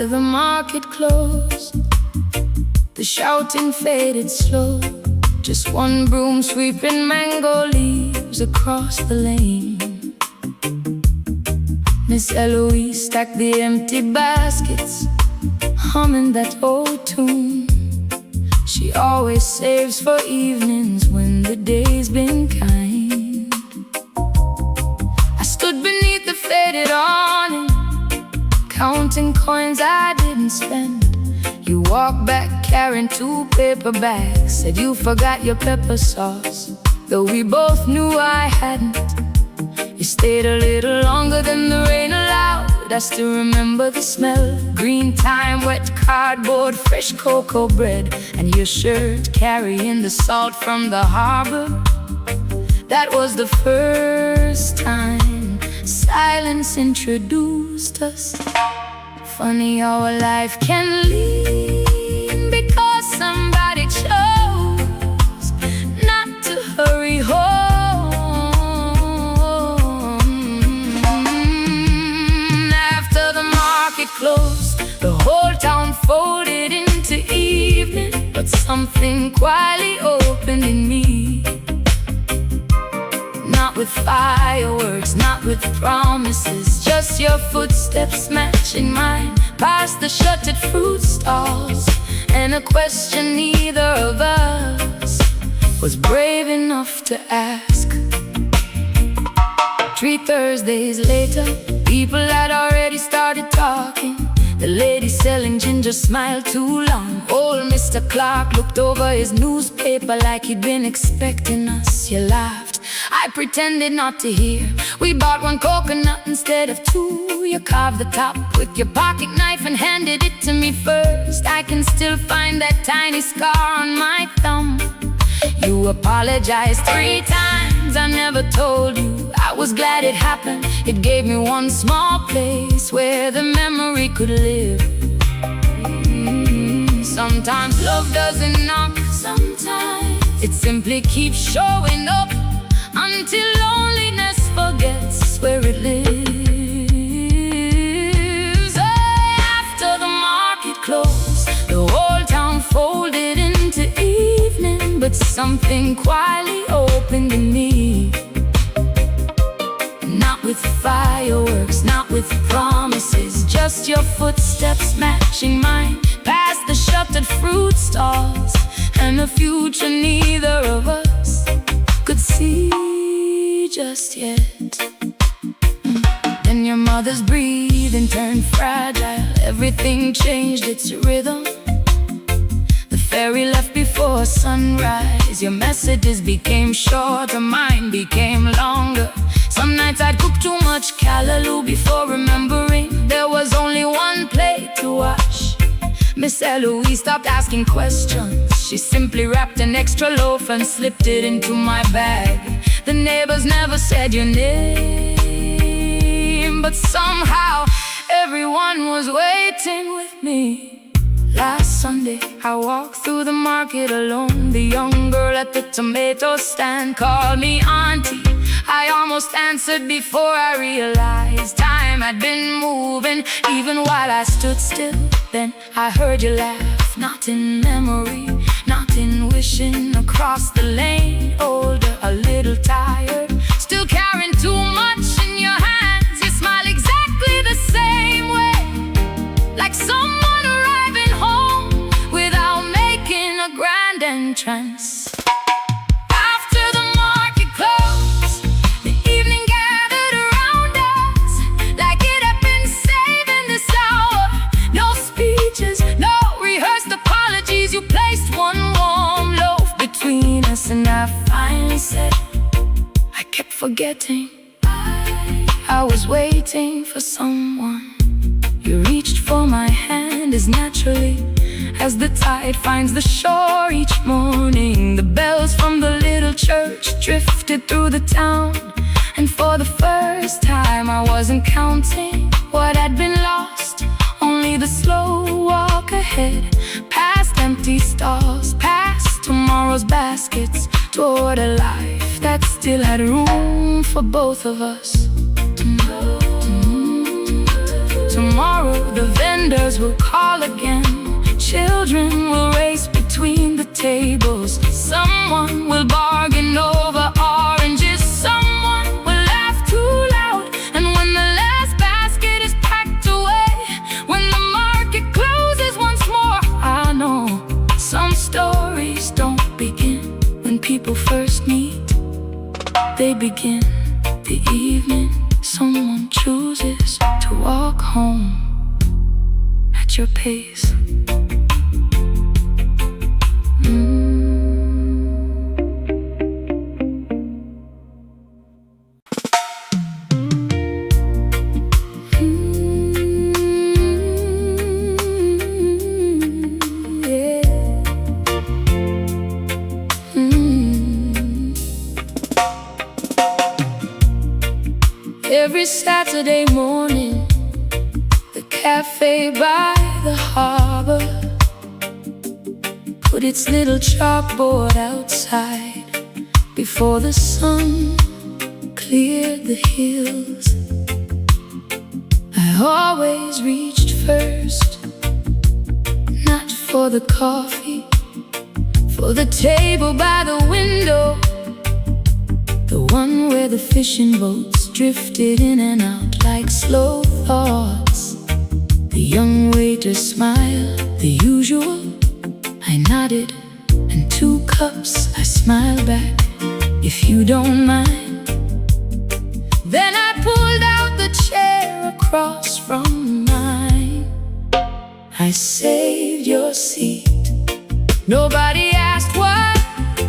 After the market closed, the shouting faded slow. Just one broom sweeping mango leaves across the lane. Miss Eloise stacked the empty baskets, humming that old tune she always saves for evenings when the day's been kind. I stood beneath the faded awning, counting coins I didn't spend. You walked back carrying 2 paper bags, said you forgot your pepper sauce, though we both knew I hadn't. You stayed a little longer than the rain allowed. I still remember the smell: green thyme, wet cardboard, fresh cocoa bread, and your shirt carrying the salt from the harbor. That was the first time silence introduced us. Funny how a life can lean because somebody chose not to hurry home. After the market closed, the whole town folded into evening, but something quietly opened in me. Not with fireworks, not with promises, just your footsteps matching mine past the shuttered fruit stalls, and a question neither of us was brave enough to ask. 3 Thursdays later, people had already started talking. The lady selling ginger smiled too long. Old Mr. Clark looked over his newspaper like he'd been expecting us. You laughed, I pretended not to hear. We bought 1 coconut instead of 2. You carved the top with your pocket knife and handed it to me first. I can still find that tiny scar on my thumb. You apologized 3 times, I never told you I was glad it happened. It gave me one small place where the memory could live. Sometimes love doesn't knock, sometimes it simply keeps showing up until loneliness forgets where it lives. After the market closed, the whole town folded into evening, but something quietly opened in me. Not with fireworks, not with promises, just your footsteps matching mine past the shuttered fruit stalls, and a future neither of us could see just yet. Then your mother's breathing turned fragile. Everything changed its rhythm. The ferry left before sunrise. Your messages became shorter, mine became longer. Some nights I'd cook too much callaloo before remembering there was only 1 plate to wash. Miss Eloise stopped asking questions. She simply wrapped an extra loaf and slipped it into my bag. The neighbors never said your name, but somehow everyone was waiting with me. Last Sunday, I walked through the market alone. The young girl at the tomato stand called me auntie. I almost answered before I realized time had been moving, even while I stood still. Then I heard you laugh, not in memory, not in wishing, across the lane. Older, a little tired, still carrying too much in your hands. You smile exactly the same way, like someone arriving home without making a grand entrance. And I finally said, I kept forgetting I was waiting for someone. You reached for my hand as naturally as the tide finds the shore each morning. The bells from the little church drifted through the town, and for the first time I wasn't counting what had been lost, only the slow walk ahead, past empty stalls, past tomorrow's baskets, toward a life that still had room for both of us. Tomorrow the vendors will call again. Children will race between the tables. Someone will bargain over oranges. Someone will laugh too loud. And when the last basket is packed away, when the market closes once more, I know some stories don't begin when people first meet. They begin the evening someone chooses to walk home at your pace. Every Saturday morning, the cafe by the harbor put its little chalkboard outside before the sun cleared the hills. I always reached first, not for the coffee, for the table by the window, the one where the fishing boats drifted in and out like slow thoughts. The young waiter smiled, the usual. I nodded, and 2 cups I smiled back, if you don't mind. Then I pulled out the chair across from mine. I saved your seat. Nobody asked what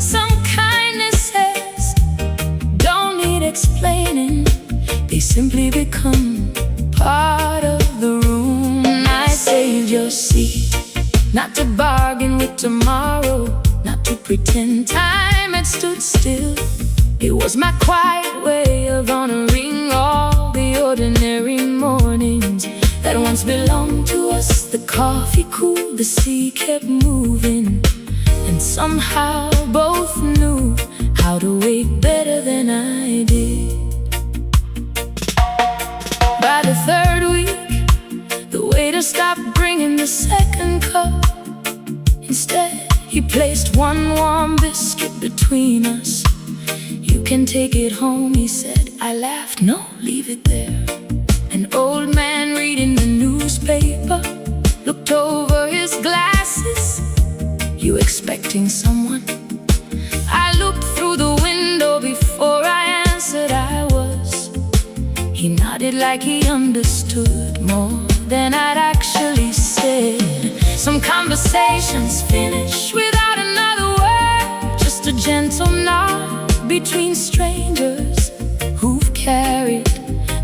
some kindness says. Don't need explaining. They simply become part of the room. I saved your seat, not to bargain with tomorrow, not to pretend time had stood still. It was my quiet way of honoring all the ordinary mornings that once belonged to us. The coffee cooled, the sea kept moving, and somehow both knew how to wait better than I did. By the 3rd week, the waiter stopped bringing the 2nd cup. Instead, he placed 1 warm biscuit between us. You can take it home, he said. I laughed, no, leave it there. An old man reading the newspaper looked over his glasses. You expecting someone? I looked through the window before I answered I was. He nodded like he understood more than I'd actually said. Some conversations finish without another word, just a gentle nod between strangers who've carried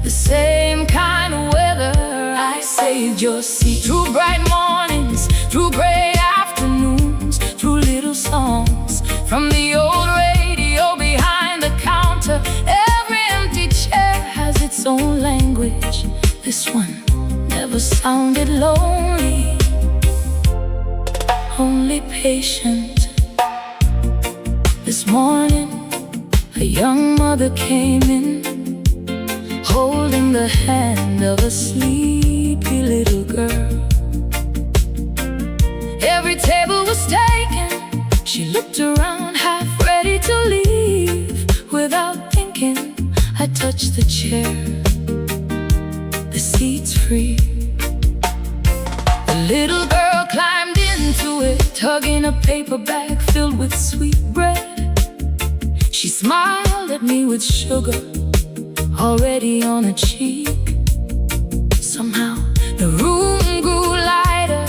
the same kind of weather. I saved your seat through bright mornings, through gray afternoons, through little songs from the old radio behind the counter. Every empty chair has its own language. This one never sounded lonely, only patient. This morning, a young mother came in, holding the hand of a sleepy little girl. Every table was taken. She looked around, half ready to leave. Without thinking, I touched the chair. The seat's free. The little girl climbed into it, tugging a paper bag filled with sweet bread. She smiled at me with sugar already on her cheek. Somehow the room grew lighter,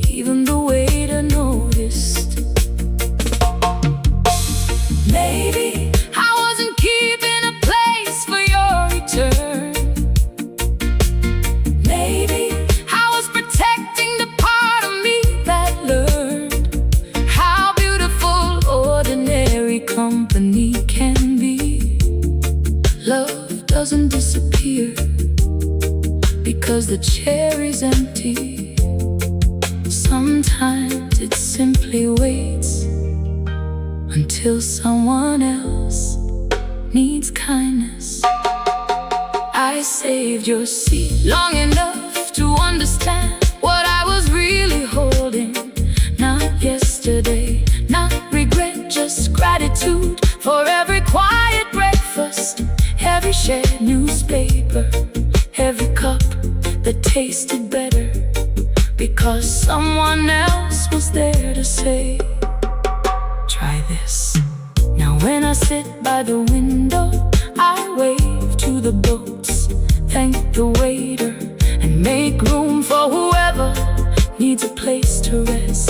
even the waiter noticed. Maybe I wasn't keeping a place for your return. Maybe I was protecting the part of me that learned how beautiful ordinary company can be. Love doesn't disappear because the chair is empty. Sometimes it simply waits until someone else needs kindness. I I saved your seat long enough to understand what I was really holding. Not yesterday, not regret, just gratitude for every quiet breakfast, every shared newspaper, every cup that tasted better, because someone else was there to say, try this. Now when I sit by the window, I wave to the boats, thank the waiter, and make room for whoever needs a place to rest.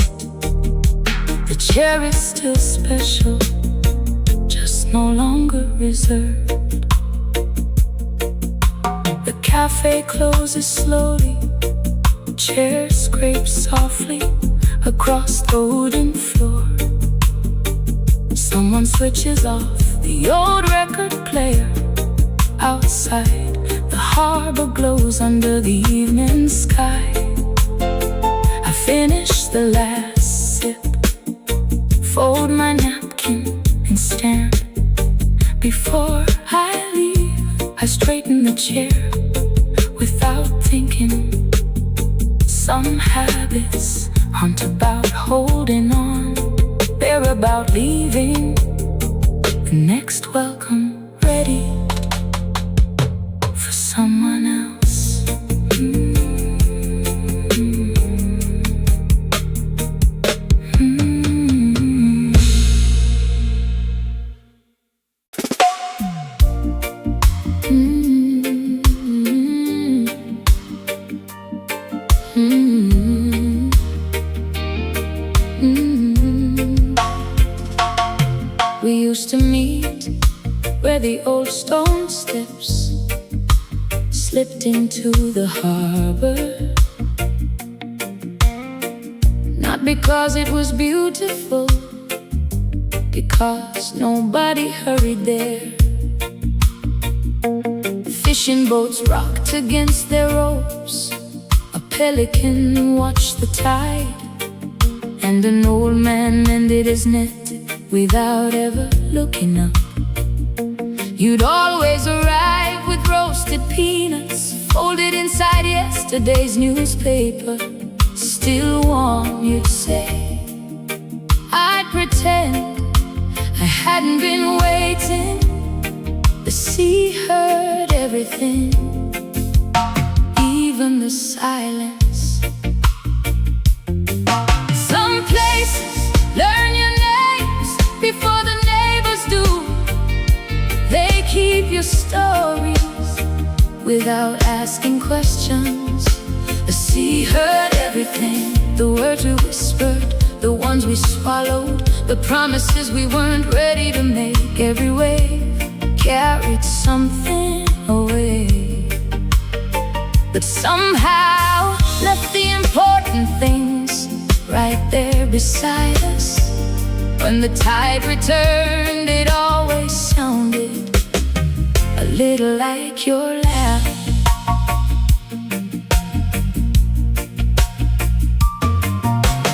The chair is still special, just no longer reserved. The cafe closes slowly, the chair scrapes softly across the wooden floor. Someone switches off the old record player. Outside, the harbor glows under the evening sky. I finish the last sip, fold my napkin and stand. Before I leave, I straighten the chair without thinking. Some habits aren't about holding on, they're about leaving the next welcome ready for someone else. We used to meet where the old stone steps slipped into the harbor. Not because it was beautiful, because nobody hurried there. Fishing boats rocked against their ropes, a pelican watched the tide, and an old man mended his net without ever looking up. You'd always arrive with roasted peanuts folded inside yesterday's newspaper, still warm, you'd say. I'd pretend I hadn't been waiting. The sea heard everything, even the silence. Some places learn your names before the neighbors do. They keep your stories without asking questions. The sea heard everything, the words we whispered, the ones we swallowed, the promises we weren't ready to make. Every wave carried something away, but somehow left the important things right there beside us. When the tide returned, it always sounded a little like your laugh.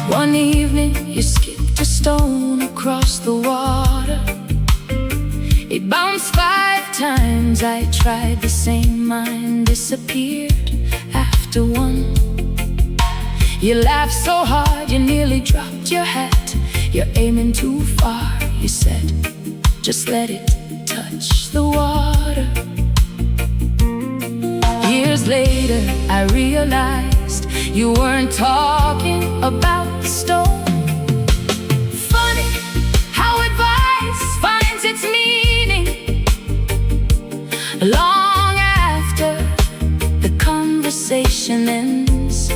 One evening you skipped a stone across the water. It bounced 5 times, I tried the same, mine disappeared after one. You laughed so hard you nearly dropped your hat. You're aiming too far, you said, just let it touch the water. Years later I realized you weren't talking about the stone. Funny how advice finds its meaning long after the conversation ends.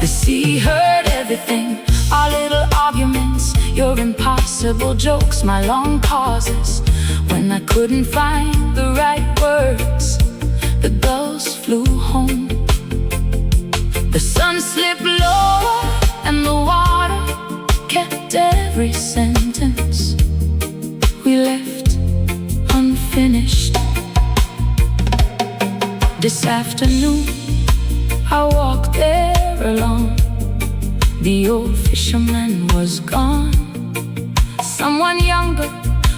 The sea heard everything, our little arguments, your impossible jokes, my long pauses when I couldn't find the right words. The gulls flew home, the sun slipped lower, and the water kept every sentence we left unfinished. This afternoon I walked there alone. The old fisherman was gone. Someone younger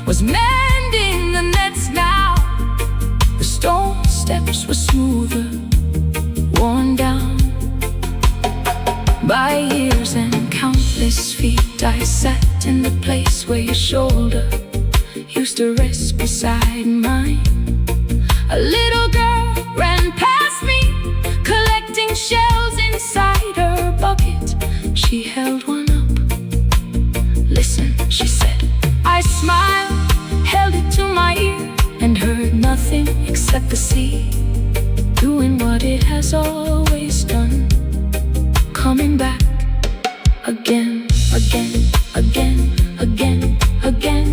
was mending the nets now. The stone steps were smoother, worn down by years and countless feet. I sat in the place where your shoulder used to rest beside mine. A little girl ran past me, collecting shells inside her bucket. She held one up. "Listen," she said. I smiled, held it to my ear, and heard nothing except the sea doing what it has always done, coming back again, again, again, again, again.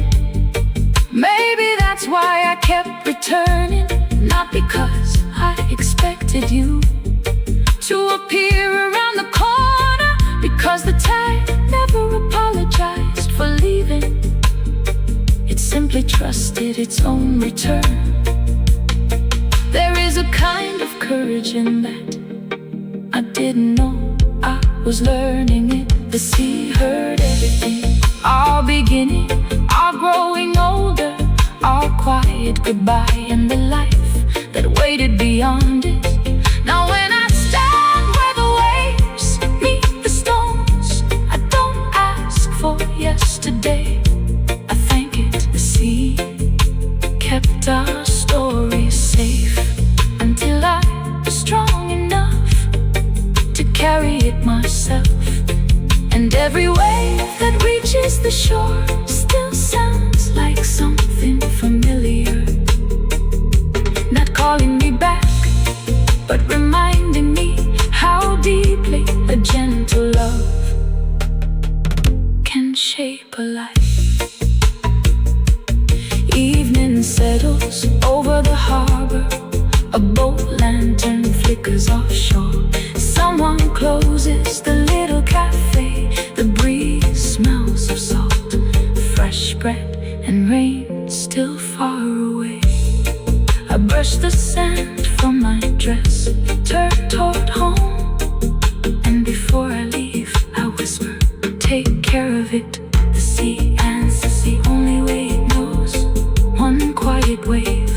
Maybe that's why I kept returning, not because I expected you to appear around the corner, because the tide never apologized for leaving. It simply trusted its own return. There is a kind of courage in that I didn't know I was learning it. The sea heard everything, our beginning, our growing older, our quiet goodbye, and the life that waited beyond it. Now when I stand where the waves meet the stones, I don't ask for yesterday, I thank it. The sea kept our stories safe until I was strong enough to carry it myself. And every wave that reaches the shore still sounds like something familiar, not calling me back, but reminding me how deeply a gentle love can shape a life. Evening settles over the harbor, a boat lantern flickers offshore. Someone closes the little cafe, the breeze smells of salt, fresh bread and rain still far away. I brush the sand from my dress, turn toward home, and before I leave I whisper, take care of it. The sea answers the only way it knows, one quiet wave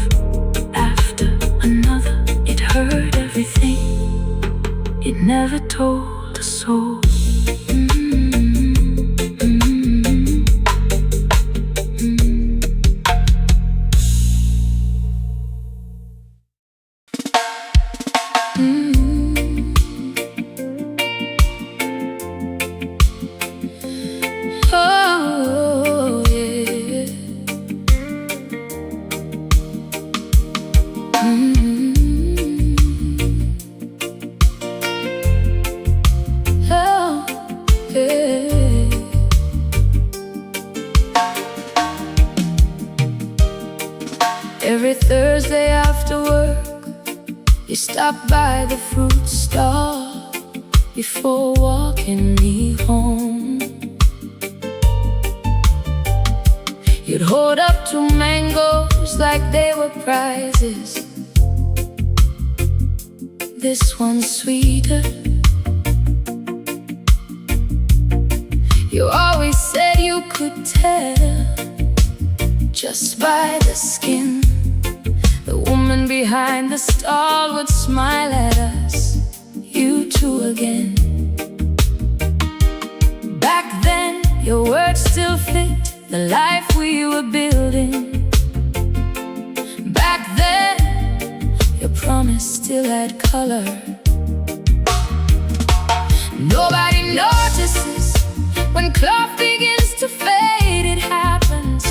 after another. It heard everything, it never told a soul. Oh, yeah. Oh, yeah. Every Thursday after work, you stop by the fruit stall before walking me home. You'd hold up 2 mangoes like they were prizes. This one's sweeter. You always said you could tell just by the skin. The woman behind the stall would smile at us, you two again. Back then, your words still fit the life we were building. Back then, your promise still had color. Nobody notices when cloth begins to fade. It happens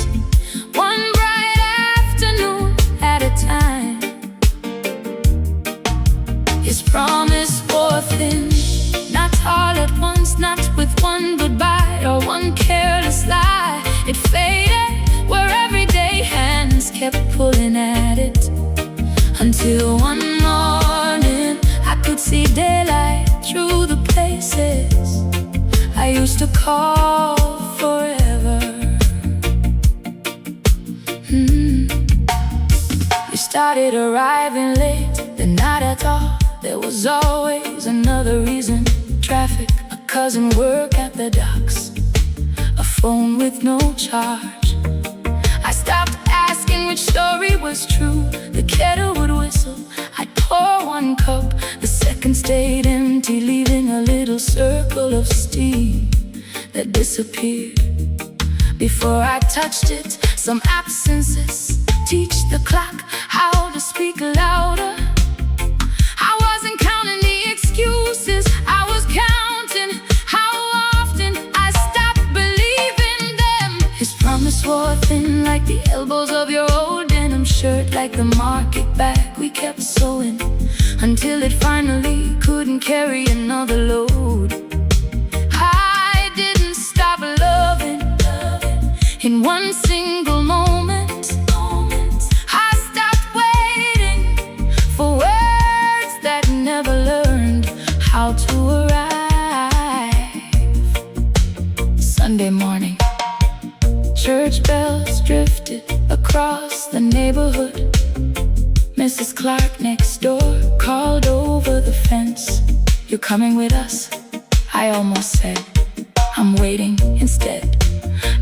one bright afternoon at a time. His promise wore thin, not all at once, not with one goodbye or one careless lie. It faded where everyday hands kept pulling at it, until one morning I could see daylight through the places I used to call forever. You started arriving late, the night I thought there was always another reason. Traffic, a cousin work at the docks, a phone with no charge. I stopped asking which story was true. The kettle would whistle, I'd pour one cup, the second stayed empty, leaving a little circle of steam that disappeared. Before I touched it, some absences teach the clock how to speak louder. I wasn't counting the excuses, I was counting how often I stopped believing them. His promise wore thin like the elbows of your old denim shirt, like the market bag we kept sewing until it finally couldn't carry another load. I didn't stop loving in one single moment. I stopped waiting for words that never learned how to arrive. Sunday morning, church bells drifted across the neighborhood. Mrs. Clark next door called over the fence, "You're coming with us?" I almost said, "I'm waiting," instead.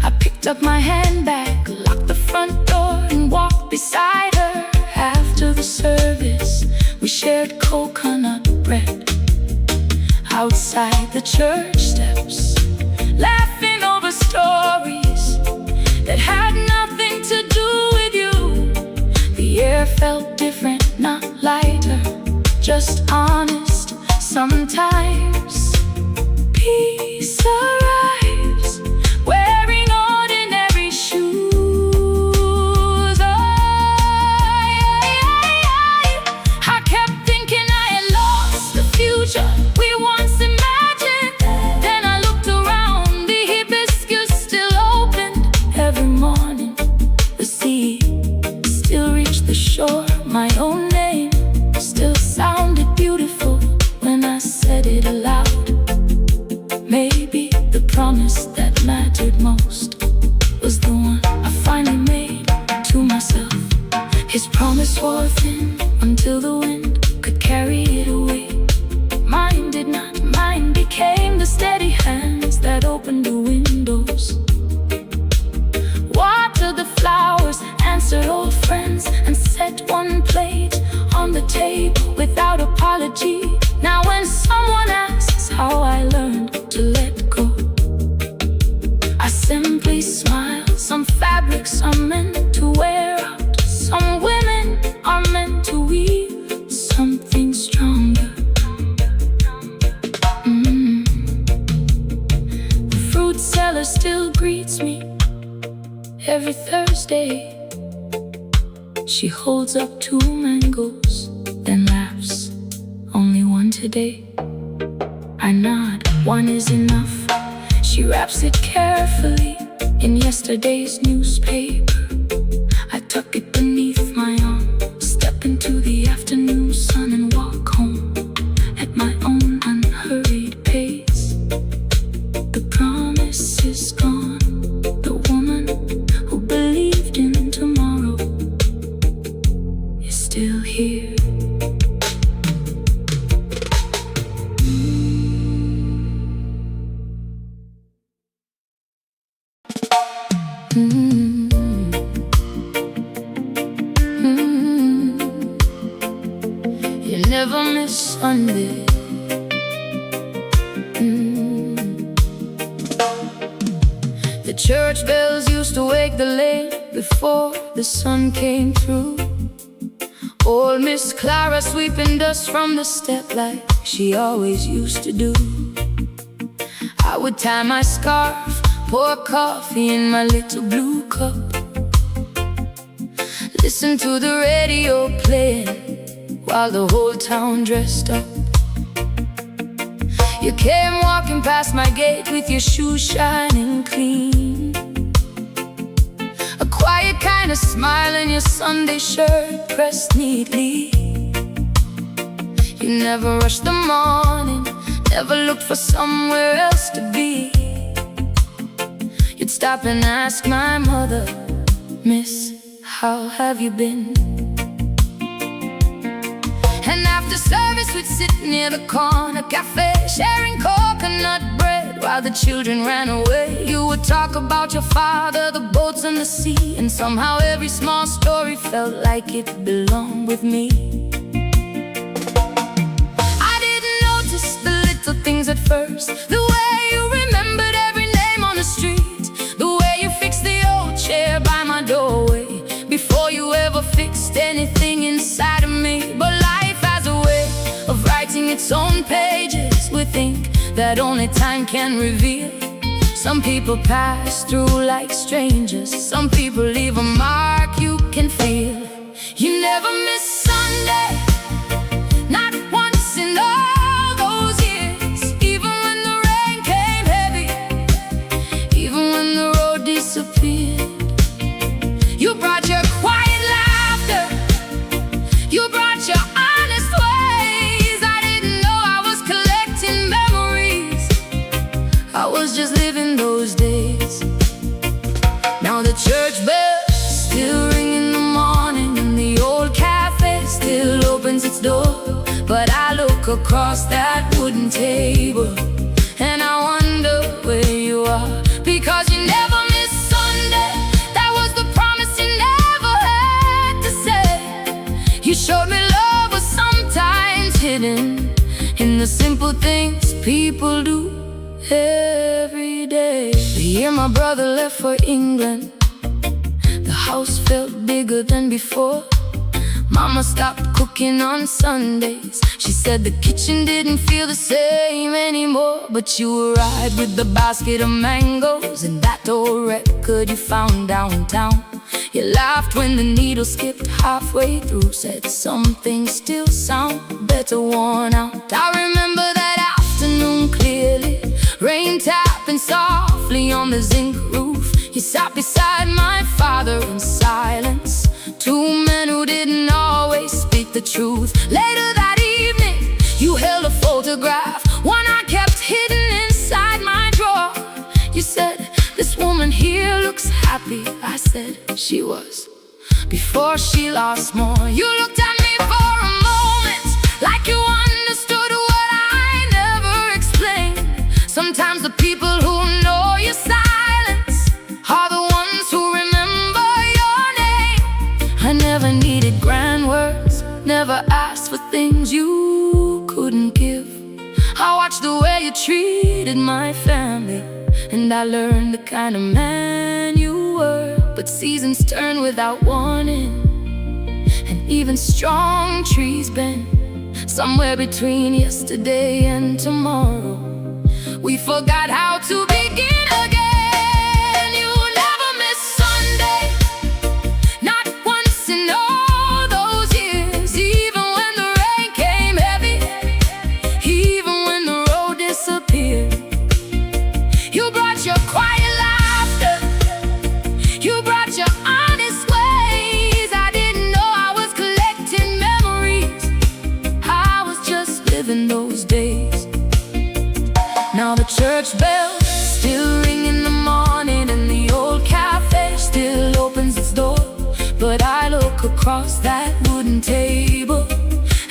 I picked up my handbag, locked the front door, and walked beside her. After the service, we shared coconut bread outside the church steps, laughing over stories that had nothing to do with you. The air felt different, not lighter, just honest. Sometimes peace arrives wearing ordinary shoes. I kept thinking I had lost the future we once imagined. Then I looked around, the hibiscus still opened every morning. The sea still reached the shore, my own name still sounded beautiful when I said it aloud. Maybe the promise that mattered most was the one I finally made to myself. His promise wore thin until the wind could carry it away. Mine did not. Mine became the steady hands that opened the windows, watered the flowers, answered old friends, and set one plate on the table without apology. Now when someone asks how I learned to let go, I simply smile. Some fabrics are meant to wear out, some women are meant to weave something stronger. The fruit seller still greets me every Thursday. She holds up 2 mangoes, then laughs, "Only one today." I nod, "One is enough." She wraps it carefully in yesterday's newspaper. I tuck it beneath my arm, step into the afternoon sun, and walk home at my own unhurried pace. The promise is gone. The woman who believed in tomorrow is still here. You never miss Sunday. The church bells used to wake the lane before the sun came through. Old Miss Clara sweeping dust from the step like she always used to do. I would tie my scarf, pour coffee in my little blue cup, listen to the radio playing while the whole town dressed up. You came walking past my gate with your shoes shining clean, a quiet kind of smile in your Sunday shirt pressed neatly. You never rushed the morning, never looked for somewhere else to be. You'd stop and ask my mother, "Miss, how have you been?" And after service we'd sit near the corner cafe, sharing coconut bread bed while the children ran away. You would talk about your father, the boats and the sea, and somehow every small story felt like it belonged with me. I didn't notice the little things at first, the way you remembered every name on the street, the way you fixed the old chair by my doorway before you ever fixed anything inside of me. But life has a way of writing its own pages with ink that only time can reveal. Some people pass through like strangers, some people leave a mark you can feel. You never miss Sunday, not once in all those years. Even when the rain came heavy, even when the road disappeared, you brought your quiet laughter, you brought your honest ways. I didn't know I was collecting memories, I was just living those days. Now the church bells still ring in the morning, and the old cafe still opens its door. But I look across that wooden table and I wonder where you are, because you never miss Sunday. That was the promise you never had to say. You showed me love was sometimes hidden in the simple things people do every day. The year my brother left for England, the house felt bigger than before. Mama stopped cooking on Sundays, she said the kitchen didn't feel the same anymore. But you arrived with the basket of mangoes and that old record you found downtown. You laughed when the needle skipped halfway through, said some things still sound better worn out. I remember that afternoon clearly, rain tapping softly on the zinc roof. You sat beside my father in silence, two men who didn't always speak the truth. Later that evening, you held a photograph, one I kept hidden inside my drawer. You said, this woman here looks happy. I said, she was, before she lost more. You looked at me for a moment, like you understood what I never explained. Sometimes the people who know your silence are the ones who remember your name. I never needed grand words, never asked for things you couldn't give. I watched the way you treated my family, and I learned the kind of man you were. But seasons turn without warning, and even strong trees bend. Somewhere between yesterday and tomorrow, we forgot how to begin again. You never miss Sunday, not once in all those years. Even when the rain came heavy, even when the road disappeared, you brought your quiet laughter, you brought your honest ways. I didn't know I was collecting memories, I was just living those days. Now the church bells still ring in the morning, and the old cafe still opens its door. But I look across that wooden table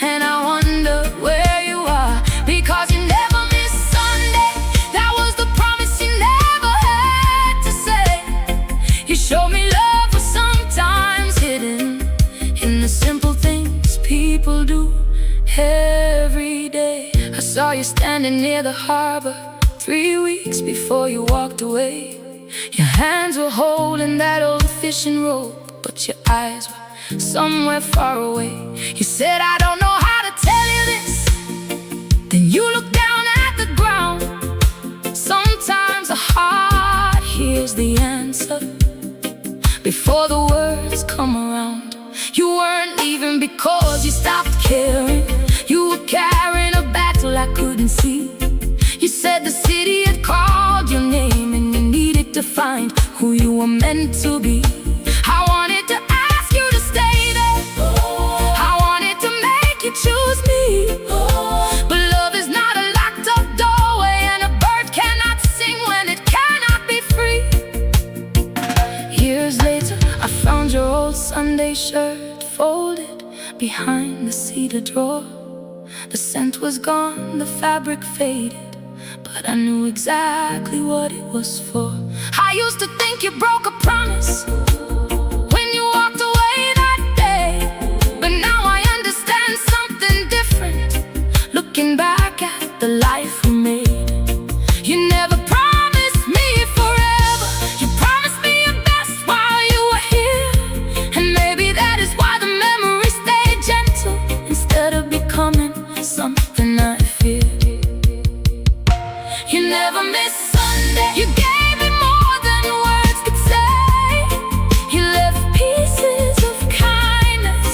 and I wonder where you are, because you never miss Sunday. That was the promise you never had to say. You showed me love was sometimes hidden in the simple things people do every day. I saw you standing near the harbor 3 weeks before you walked away. Your hands were holding that old fishing rope, but your eyes were somewhere far away. You said, I don't know how to tell you this. Then you looked down at the ground. Sometimes a heart hears the answer before the words come around. You weren't leaving because you stopped caring. You were carrying a battle I couldn't see. You said the city had called your name, and you needed to find who you were meant to be. I wanted to ask you to stay there, I wanted to make you choose me. But love is not a locked up doorway, and a bird cannot sing when it cannot be free. Years later, I found your old Sunday shirt folded behind the cedar drawer. The scent was gone, the fabric faded, but but I knew exactly what it was for. I used to think you broke a promise when you walked away that day, but now I understand something different, looking back at the life we made. You never promised me forever, you promised me your best while you were here, and maybe that is why the memories stay gentle instead of becoming something I fear. You never missed Sunday, you gave me more than words could say. You left pieces of kindness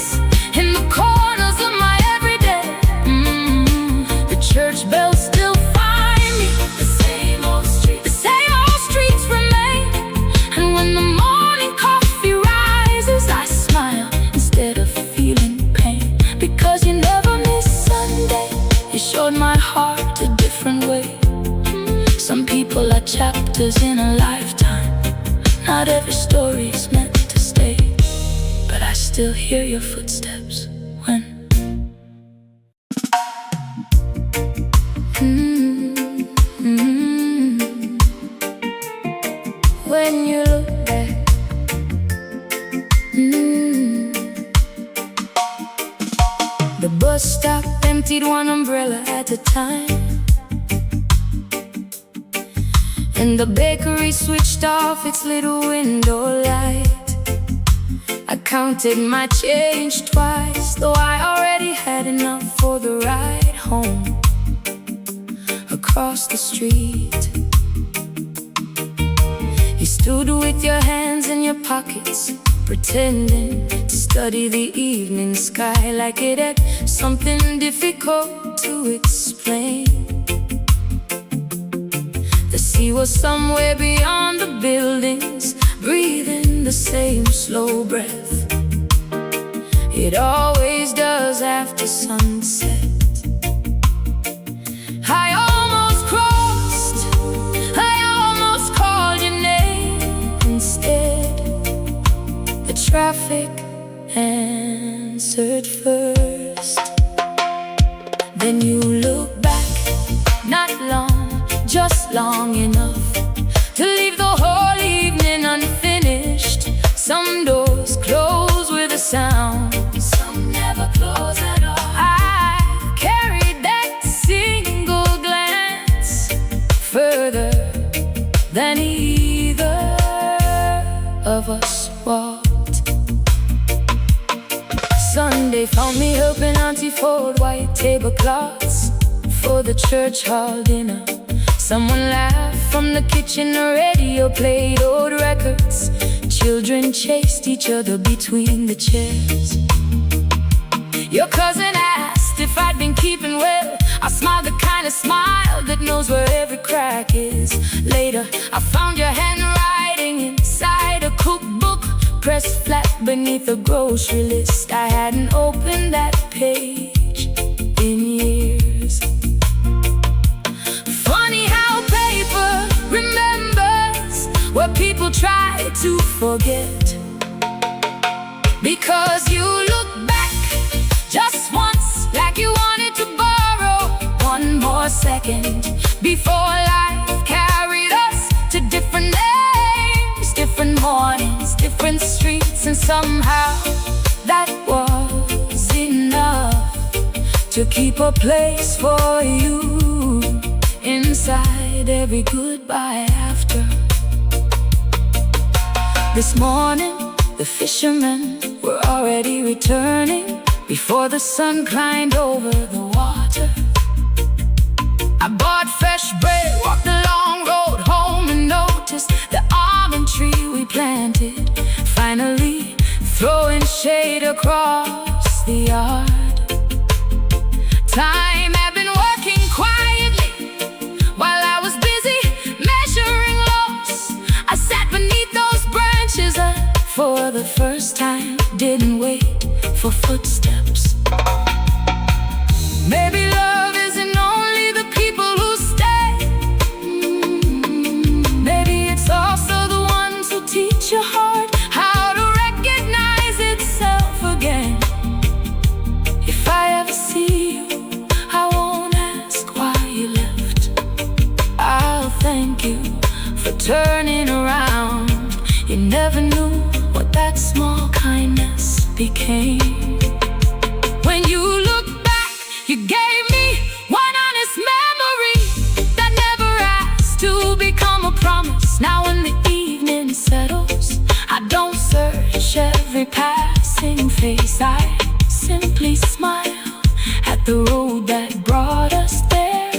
in the corners of my everyday. The church bells still find me, the same old streets remain. And when the morning coffee rises, I smile instead of feeling pain. Because you never missed Sunday, you showed my heart a different way. Some people are chapters in a lifetime. Not every story is meant to stay, but I still hear your footsteps when when you look back. The bus stop emptied one umbrella at a time, and the bakery switched off its little window light. I counted my change twice, though I already had enough for the ride home across the street. You stood with your hands in your pockets, pretending to study the evening sky like it had something difficult to explain. The sea was somewhere beyond the buildings, breathing the same slow breath it always does after sunset. I almost called your name instead. The traffic answered first. Then you look back, not long, just long enough to leave the whole evening unfinished. Some doors close with a sound, some never close at all. I carried that single glance further than either of us walked. Sunday found me helping Auntie fold white tablecloths for the church hall dinner. Someone laughed from the kitchen, the radio played old records. Children chased each other between the chairs. Your cousin asked if I'd been keeping well. I smiled the kind of smile that knows where every crack is. Later, I found your handwriting inside a cookbook, pressed flat beneath a grocery list. I hadn't opened that page in years. Funny how paper remembers what people try to forget. Because you look back just once, like you wanted to borrow one more second before life carried us to different names, different mornings, different streets. And somehow that was enough to keep a place for you inside every goodbye after. This morning, the fishermen were already returning before the sun climbed over the water. I bought fresh bread, walked the long road home, and noticed the almond tree we planted finally throwing shade across the yard. Time had been working quietly while I was busy measuring loss. I sat beneath those branches for the first time, didn't wait for footsteps. Maybe love isn't only the people who stay. Maybe it's also the ones who teach your heart how to recognize itself again. If I ever see you, I won't ask why you left. turning around. You never knew what that small kindness became. When you look back, you gave me one honest memory that never asked to become a promise. Now when the evening settles, I don't search every passing face. I simply smile at the road that brought us there,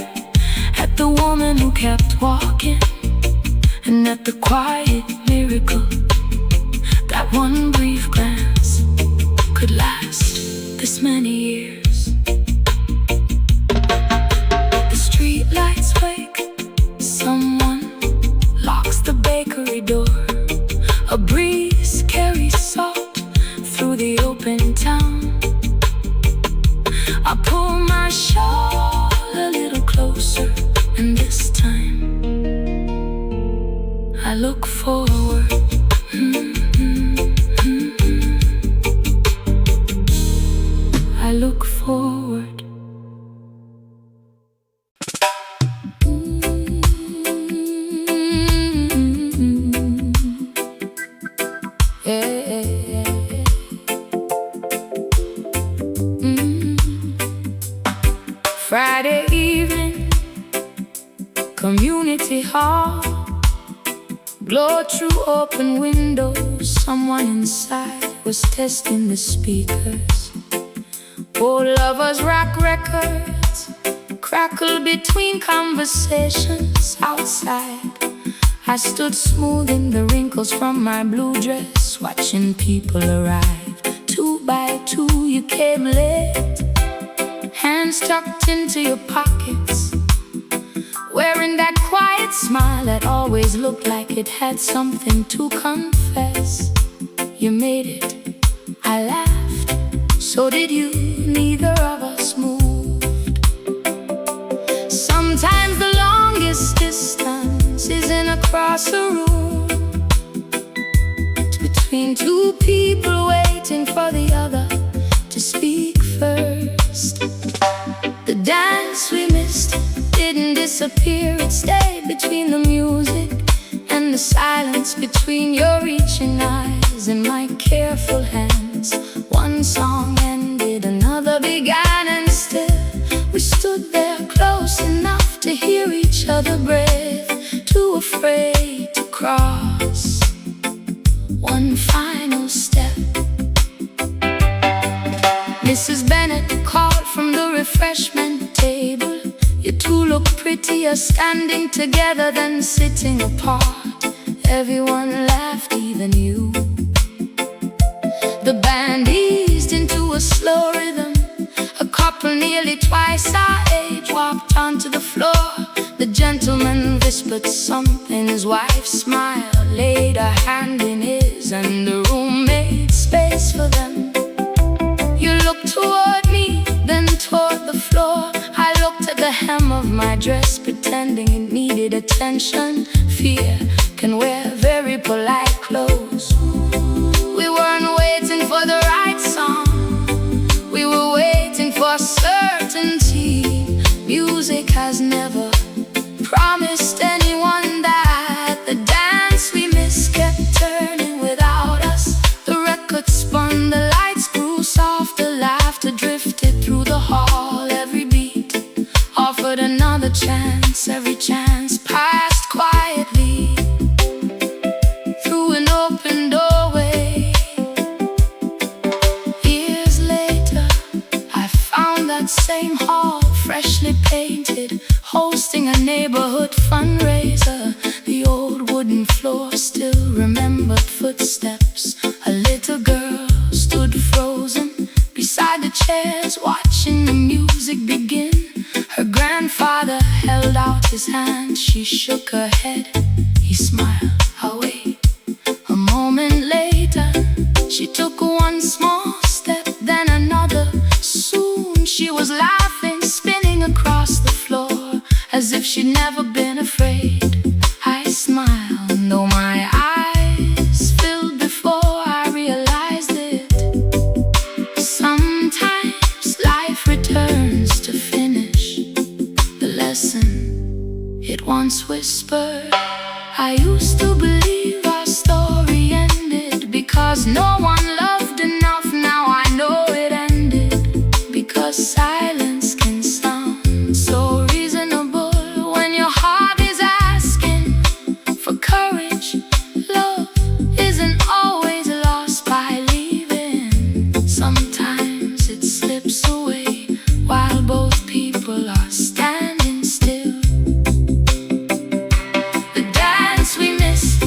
at the woman who kept walking, and at the quiet miracle that one brief glance could last this many years. The street lights wake, someone locks the bakery door. A breeze carries salt through the open town. I pull my shawl a little closer, and this time I look forward. I look forward. Friday evening, community hall, glow through open windows. Someone inside was testing the speakers. Old Lovers Rock Records crackle between conversations outside. I stood smoothing the wrinkles from my blue dress, watching people arrive. 2 by 2 you came late, hands tucked into your pockets, wearing that quiet smile that always looked like it had something to confess. You made it, I laughed, so did you. Neither of us moved. Sometimes the longest distance isn't across a room. It's between 2 people waiting for the other to speak first. The dance we missed didn't disappear, it stayed between the music and the silence, between your reaching eyes and my careful hands. One song ended, another began, and still we stood there close enough to hear each other breathe, too afraid to cross one final step. Mrs. Bennett called from the refreshment table. You two look prettier standing together than sitting apart. Everyone laughed, even you. The band eased into a slow rhythm. A couple nearly twice our age walked onto the floor. The gentleman whispered something, his wife smiled, laid a hand in his, and the room made space for them. You looked toward me, then toward the floor. I looked at the hem of my dress, pretending it needed attention. Fear can wear very polite clothes. We weren't waiting for the right song, we were waiting for certainty. Music has never promised anyone that. The dance we missed kept turning without us. The record spun, the lights grew soft, the laughter drifted through the hall. Every beat offered another chance, every chance passed quietly through an open doorway. Years later, I found that same hall, freshly painted, hosting a neighborhood fundraiser. The old wooden floor still remembered footsteps. A little girl stood frozen beside the chairs, watching the music begin. Her grandfather held out his hand, she shook her head. He smiled, I'll wait. A moment later, she took one small step, then another. Soon she was laughing, spinning across the floor, as if she'd never been afraid. I smiled, though my eyes filled before I realized it. Sometimes life returns to finish the lesson it once whispered. I used to believe our story ended because no one loved enough. Now I know it ended because silence can sound so reasonable when your heart is asking for courage. Love isn't always lost by leaving. Sometimes it slips away while both people are standing still. The dance we missed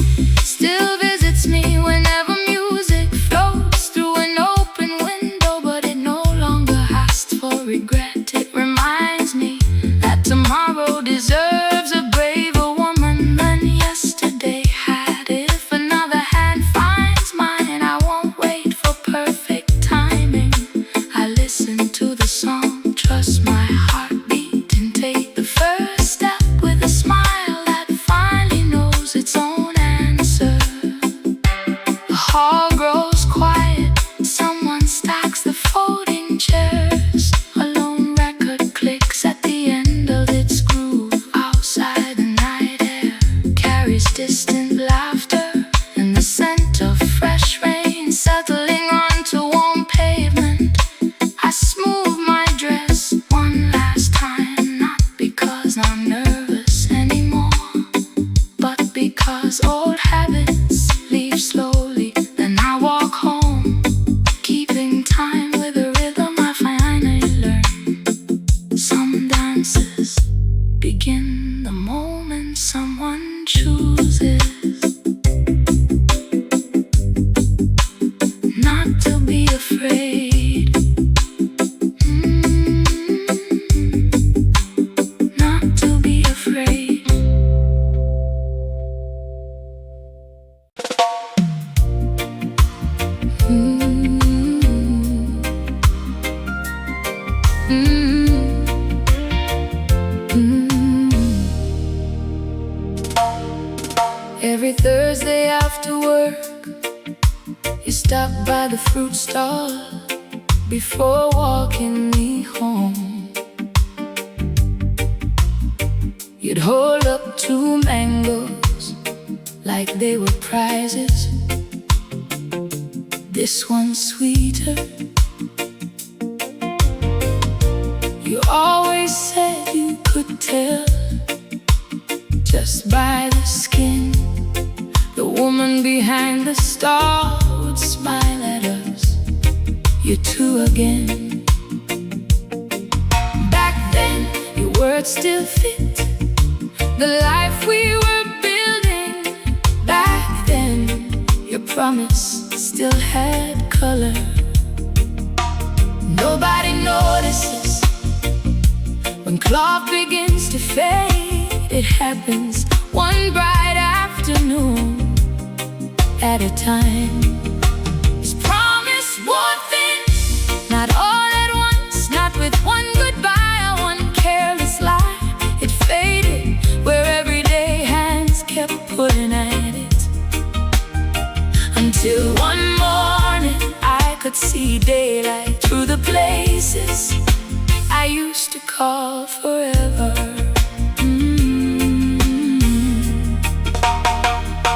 still visits me whenever music flows through an open window, but it no longer asks for regret. It reminds me that tomorrow deserves a braver woman than yesterday had. If another hand finds mine, I won't wait for perfect timing. I listen to the song, trust my heartbeat, and take the first step with a smile that finally knows its own answer. The hall grows quiet, someone stacks the folding chairs. A lone record clicks at the end of its groove. Outside, the night air carries distant laughter and the scent of fresh rain settling onto warm pavement. I smooth my dress one last time, not because I'm nervous anymore, but because old habits leave slowly. Then I walk home, keeping time with a rhythm I finally learned. Some dances begin the moment someone chooses not to be afraid. Not to be afraid. Every Thursday after work, you stop by the fruit stall before walking me home. You'd hold up 2 mangoes like they were prizes. This one's sweeter. You always said you could tell just by the skin. The woman behind the stall would smile at us. You two again. Back then, your words still fit the life we were building. Back then, your promise still had color. Nobody notices when cloth begins to fade. It happens one bright afternoon at a time. His promise wore thin, not all at once, not with one goodbye or one careless lie. It faded where everyday hands kept pulling at it, until one morning I could see daylight through the places I used to call forever.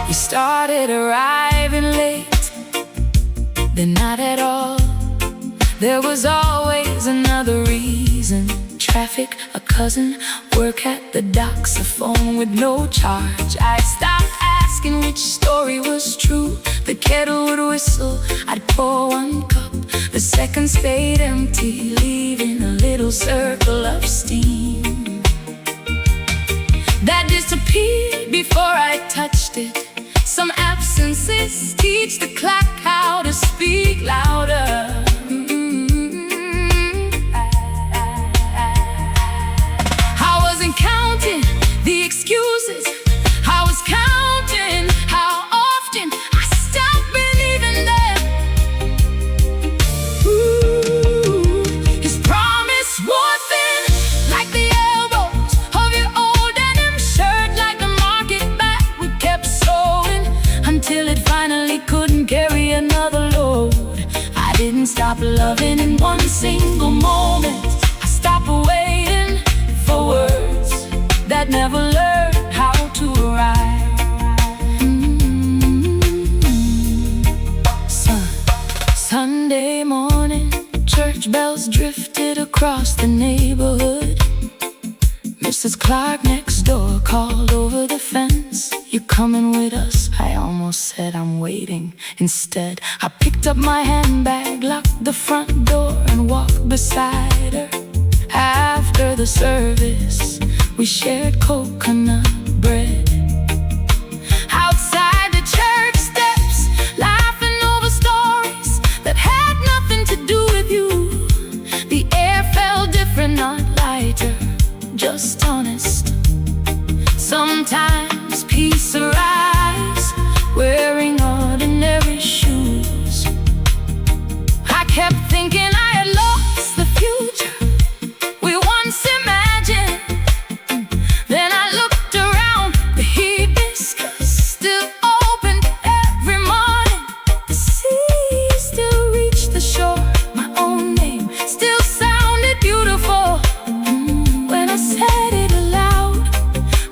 You started arriving late, then not at all. There was always another reason. Traffic, a cousin, work at the docks, a phone with no charge. I stopped asking which story was true. The kettle would whistle, I'd pour 1 cup. The second stayed empty, leaving a little circle of steam that disappeared before I touched it. Some absences teach the clock how to speak louder. I wasn't counting the excuses, I was counting how often I stopped believing them. His promise wore thin, like the elbows of your old denim shirt, like the market back we kept sewing until it finally couldn't carry another load. I didn't stop loving in one single moment. I stopped waiting for words that never learned how to arrive. across the neighborhood. Mrs. Clark next door called over the fence. "You coming with us?" I almost said I'm waiting. Instead, I picked up my handbag, locked the front door, and walked beside her. After the service, we shared coconut bread. Outside the church steps, laughing over stories that had nothing to do with you. The air felt different, not lighter, just honest. Sometimes peace arrives wearing ordinary shoes. I kept thinking I had lost the future we once imagined. Then I looked around, the hibiscus still open every morning. The sea still reached the shore, my own name still sounded beautiful. When I said it aloud,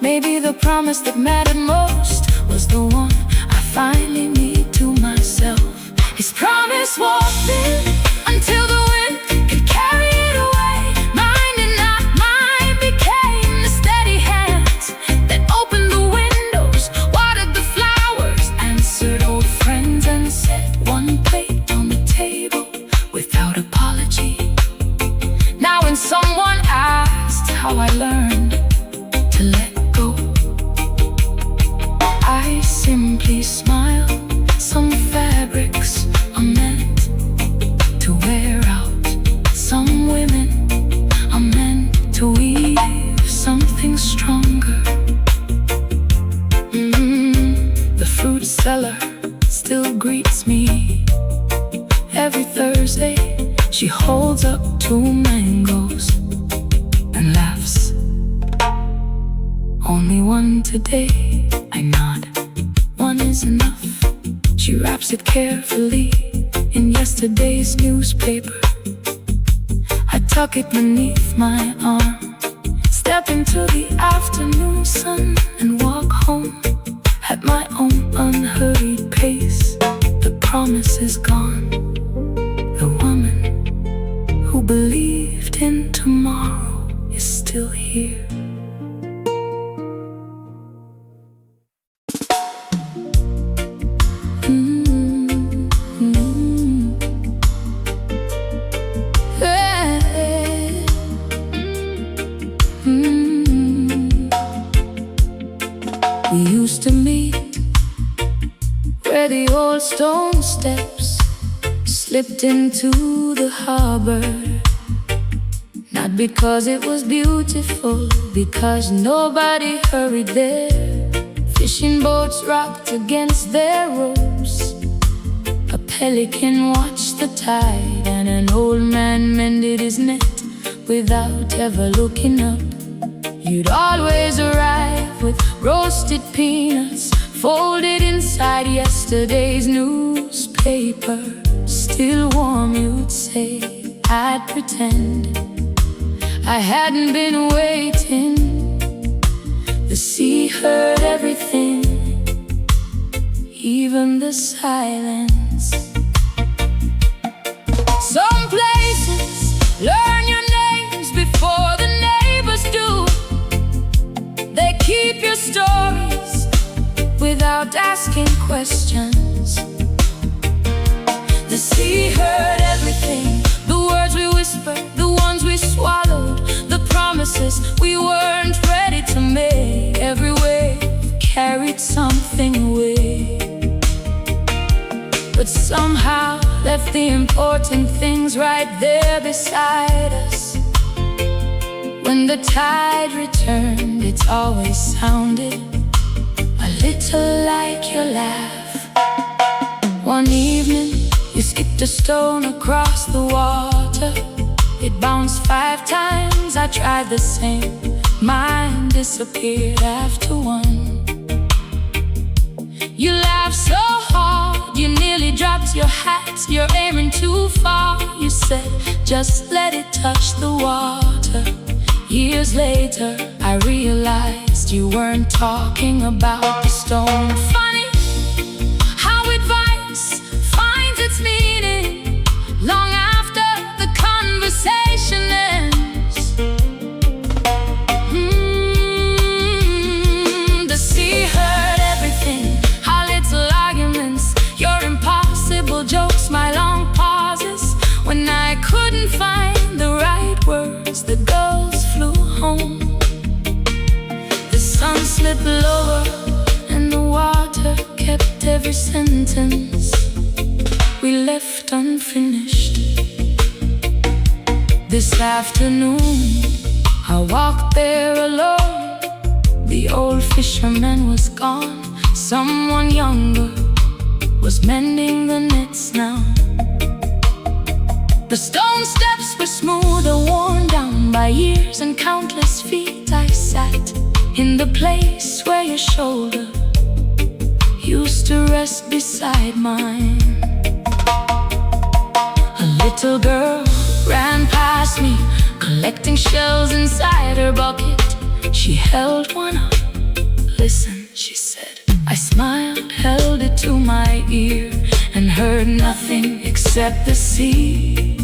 maybe the promise that mattered most was the one I finally made to myself. His promise was thin until the wind could carry it away. Mine and not mine became the steady hands that opened the windows, watered the flowers, answered old friends, and set one plate on the table without apology. Now when someone asked how I learned to let go, I simply smile. Some fabrics are meant to wear out. Some women are meant to weave something stronger. The fruit seller still greets me every Thursday. She holds up 2 mangoes and laughs. "Only one today," I nod. "One is enough." She wraps it carefully in yesterday's newspaper. I tuck it beneath my arm, step into the afternoon sun, and walk home at my own unhurried pace. The promise is gone. The woman who believed in tomorrow is still here. We used to meet where the old stone steps slipped into the harbor. Not because it was beautiful, because nobody hurried there. Fishing boats rocked against their ropes. A pelican watched the tide, and an old man mended his net without ever looking up. You'd always arrive with roasted peanuts folded inside yesterday's newspaper. Still warm, you'd say. I'd pretend I hadn't been waiting. The sea heard everything, even the silence. Some places learn your names before the neighbors do. They keep your stories without asking questions. The sea heard everything, the words we whispered, the ones we swallowed, the promises we weren't ready to make. Every wave carried something away, but somehow left the important things right there beside us. When the tide returned, it's always sounded a little like your laugh. One evening, you skipped a stone across the water. It bounced 5 times, I tried the same. Mine disappeared after one. You laughed so hard, you nearly dropped your hat. You're aiming too far, you said, just let it touch the water. Years later, I realized you weren't talking about the stone. Funny how advice finds its meaning long after the conversation ends. every sentence we left unfinished. This afternoon I walked there alone. The old fisherman was gone. Someone younger was mending the nets now. The stone steps were smooth and worn down by years and countless feet. I sat in the place where your shoulder used to rest beside mine. A little girl ran past me, collecting shells inside her bucket. She held one up. Listen, she said. I smiled, held it to my ear, and heard nothing except the sea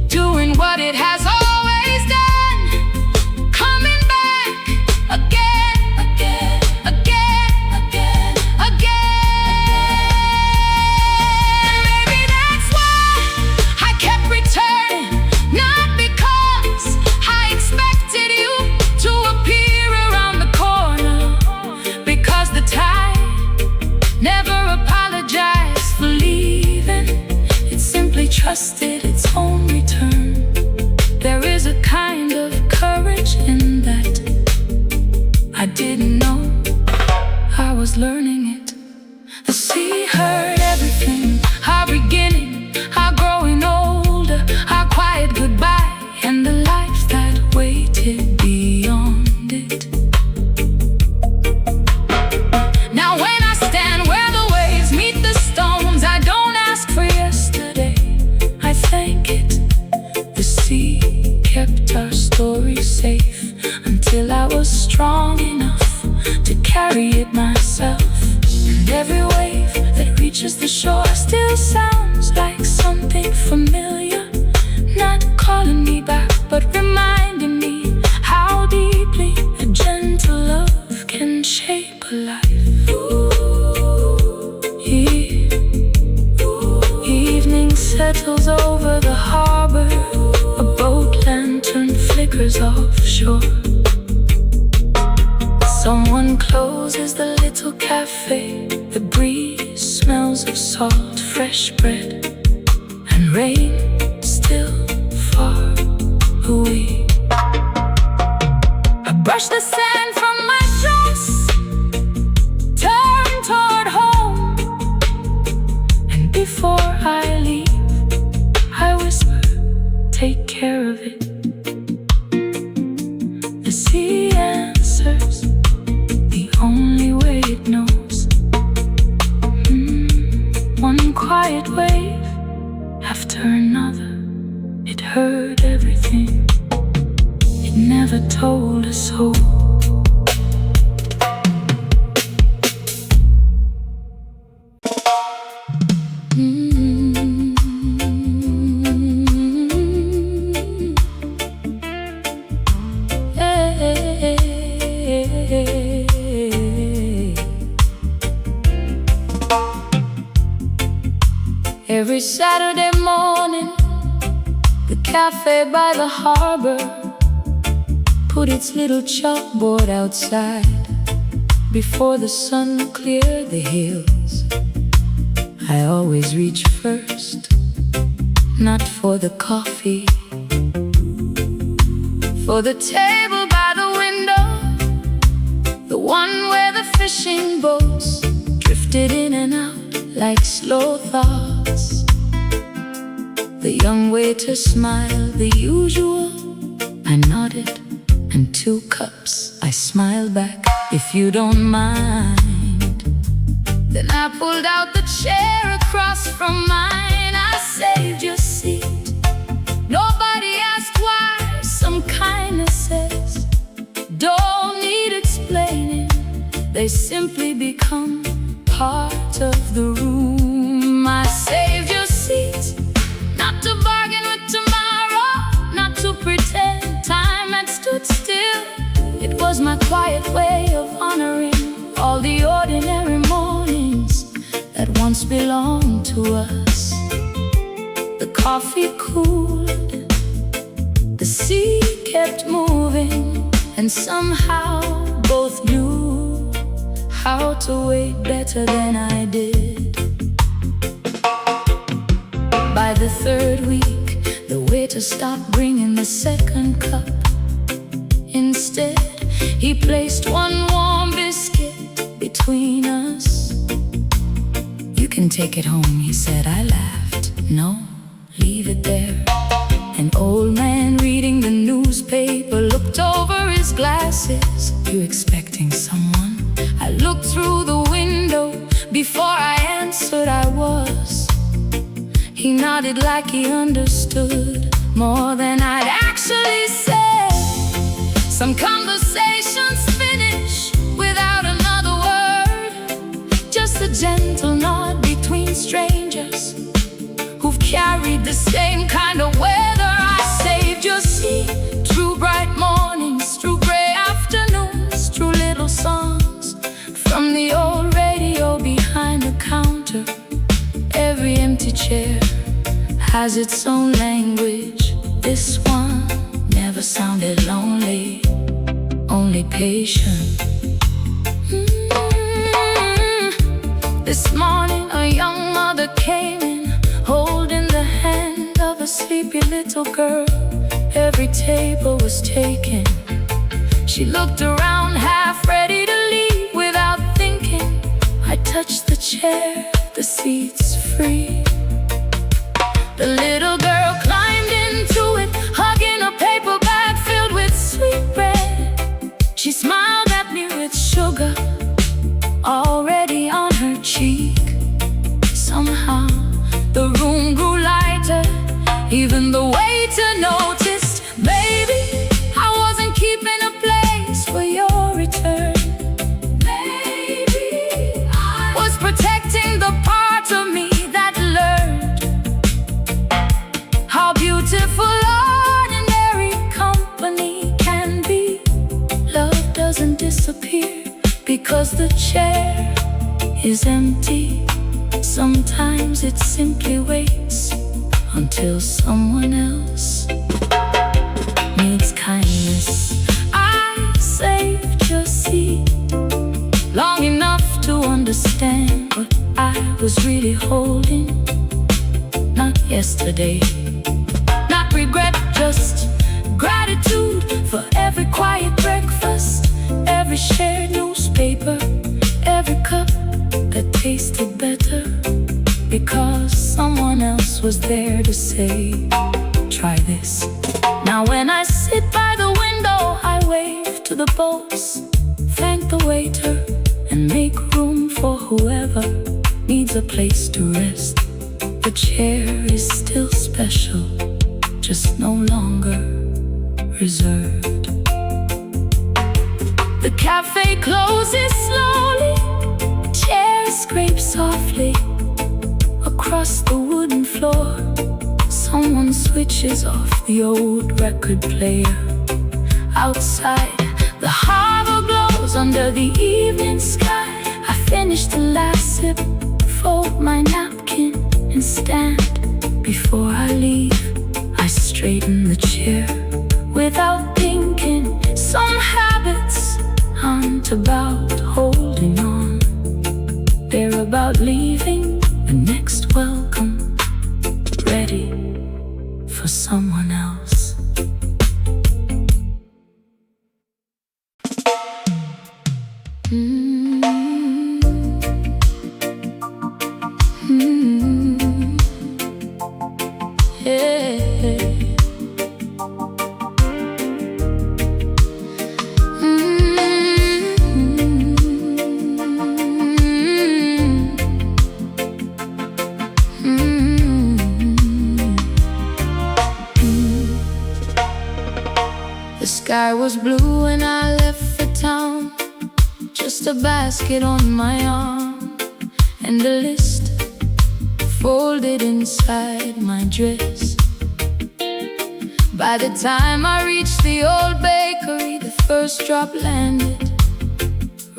doing what it has always done, coming back again, again, again, again, again. Maybe that's why I kept returning, not because I expected you to appear around the corner, because the tide never apologized for leaving. It simply trusted its own return. There is a kind of courage in that I didn't know. I was learning it. The sea heard everything, our beginning, our growing older, our quiet goodbye, and the life that waited beyond it. Now when I stand where the waves meet the stones, I don't ask for yesterday, I thank it. The sea kept our story safe until I was strong enough to carry it myself. And every wave that reaches the shore still sounds like something familiar, not calling me back, but reminding me how deeply a gentle love can shape a life. Evening settles over the harbor, a boat lantern flickers offshore. Someone closes the little cafe. The breeze smells of salt, fresh bread, and rain still far away. I brush the sand from my dress, turn toward home, and before I leave, I whisper, take care of it. The sea answers the only way it knows. One quiet wave after another, it heard everything. It never told a soul. Every Saturday morning, the cafe by the harbor put its little chalkboard outside before the sun cleared the hills. I always reach first, not for the coffee, for the table by the window, the one where the fishing boats drifted in and out like slow thoughts. The young waiter smiled, the usual. I nodded, and 2 cups I smiled back. If you don't mind. Then I pulled out the chair across from mine. I saved your seat. Nobody asked why. Some kindness says don't need explaining. They simply become part of the room. I saved your seat, not to bargain with tomorrow, not to pretend time had stood still. It was my quiet way of honoring all the ordinary mornings that once belonged to us. The coffee cooled, the sea kept moving, and somehow both knew how to wait better than I did. By the third week, the waiter stopped bringing the second cup. Instead, he placed one warm biscuit between us. "You can take it home," he said. I laughed. "No, leave it there." An old man reading the newspaper looked over his glasses. "You expecting someone?" I looked through the window. Before I answered, I was. He nodded like he understood more than I'd actually said. Some conversations finish without another word, just a gentle nod between strangers who've carried the same kind of weather. I saved your seat through bright mornings, through gray afternoons, through little songs from the old radio behind the counter. Every empty chair has its own language. This one never sounded lonely, only patient. This morning a young mother came in, holding the hand of a sleepy little girl. Every table was taken. She looked around, half ready to leave. Without thinking, I touched the chair, the seat's free. The little girl climbed into it, hugging a paper bag filled with sweet bread. She smiled at me with sugar already on her cheek. Somehow the room grew lighter. Even the waiter noticed. Baby, I wasn't keeping a place for your return. Maybe I was protecting the part of me that learned how beautiful ordinary company can be. Love doesn't disappear because the chair is empty. Sometimes it simply waits until someone else needs kindness. I saved your seat long enough to understand what I was really holding. Not yesterday, not regret, just gratitude for every quiet breakfast, every shared newspaper, every cup that tasted better, because someone else was there to say, "Try this." Now when I sit by the window, I wave to the boats, thank the waiter, and make room for whoever needs a place to rest. The chair is still special, just no longer reserved. The cafe closes slowly, chairs scrape softly across the wooden floor. Someone switches off the old record player. Outside, the harbor glows under the evening sky. I finish the last sip, fold my napkin, and stand. Before I leave, I straighten the chair without thinking. Some habits aren't about holding on, they're about leaving the next welcome ready for someone else. The sky was blue when I left for town, just a basket on my arm, and a list folded inside my dress. By the time I reached the old bakery, the first drop landed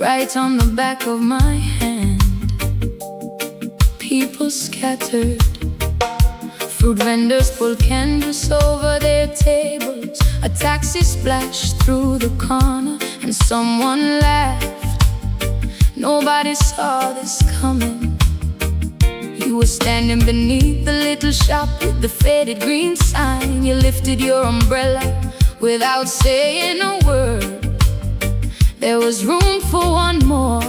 right on the back of my hand. People scattered, fruit vendors pulled canvas over their tables. A taxi splashed through the corner and someone laughed. Nobody saw this coming. You were standing beneath the little shop with the faded green sign. You lifted your umbrella without saying a word. There was room for one more,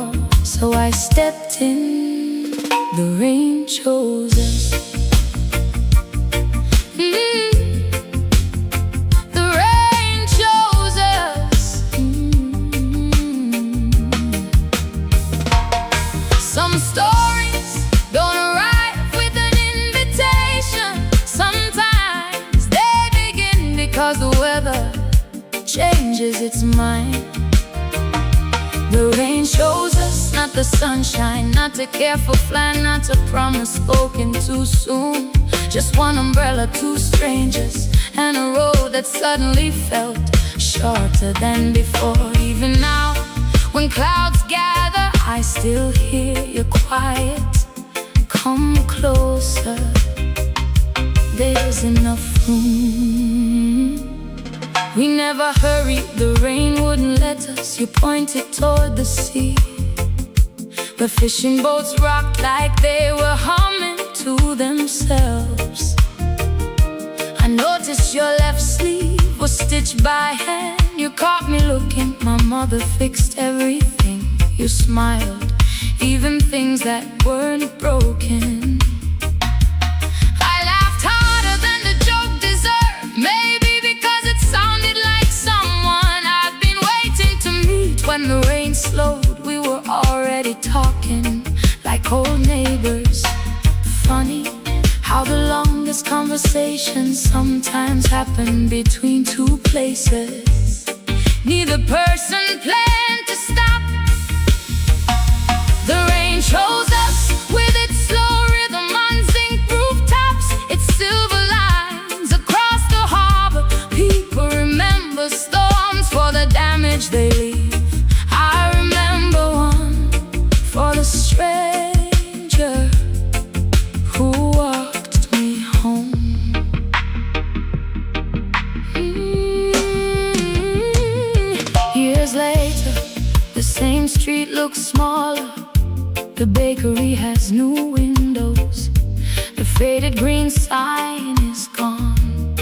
so I stepped in. The rain chose us. The rain chose us. Some stories don't arrive with an invitation. Sometimes they begin because the weather changes its mind. The rain shows us, not the sunshine, not a careful plan, not a promise spoken too soon. Just one umbrella, two strangers, and a road that suddenly felt shorter than before. Even now, when clouds gather, I still hear you quiet. Come closer, there's enough room. We never hurried, the rain wouldn't let us. You pointed toward the sea, where fishing boats rocked like they were humming to themselves. I noticed your left sleeve was stitched by hand. You caught me looking, my mother fixed everything. You smiled, even things that weren't broken. I laughed harder than the joke deserved, maybe because it sounded like someone I'd been waiting to meet. When the rain slowed, we were already talking like old neighbors. Funny how the longest conversations sometimes happen between two places neither person planned to stop. The rain chose us with its slow rhythm on zinc rooftops, its silver lines across the harbor. People remember storms for the damage they leave. I remember one for the stranger who walked me home. Years later, the same street looks smaller. The bakery has new windows. The faded green sign is gone.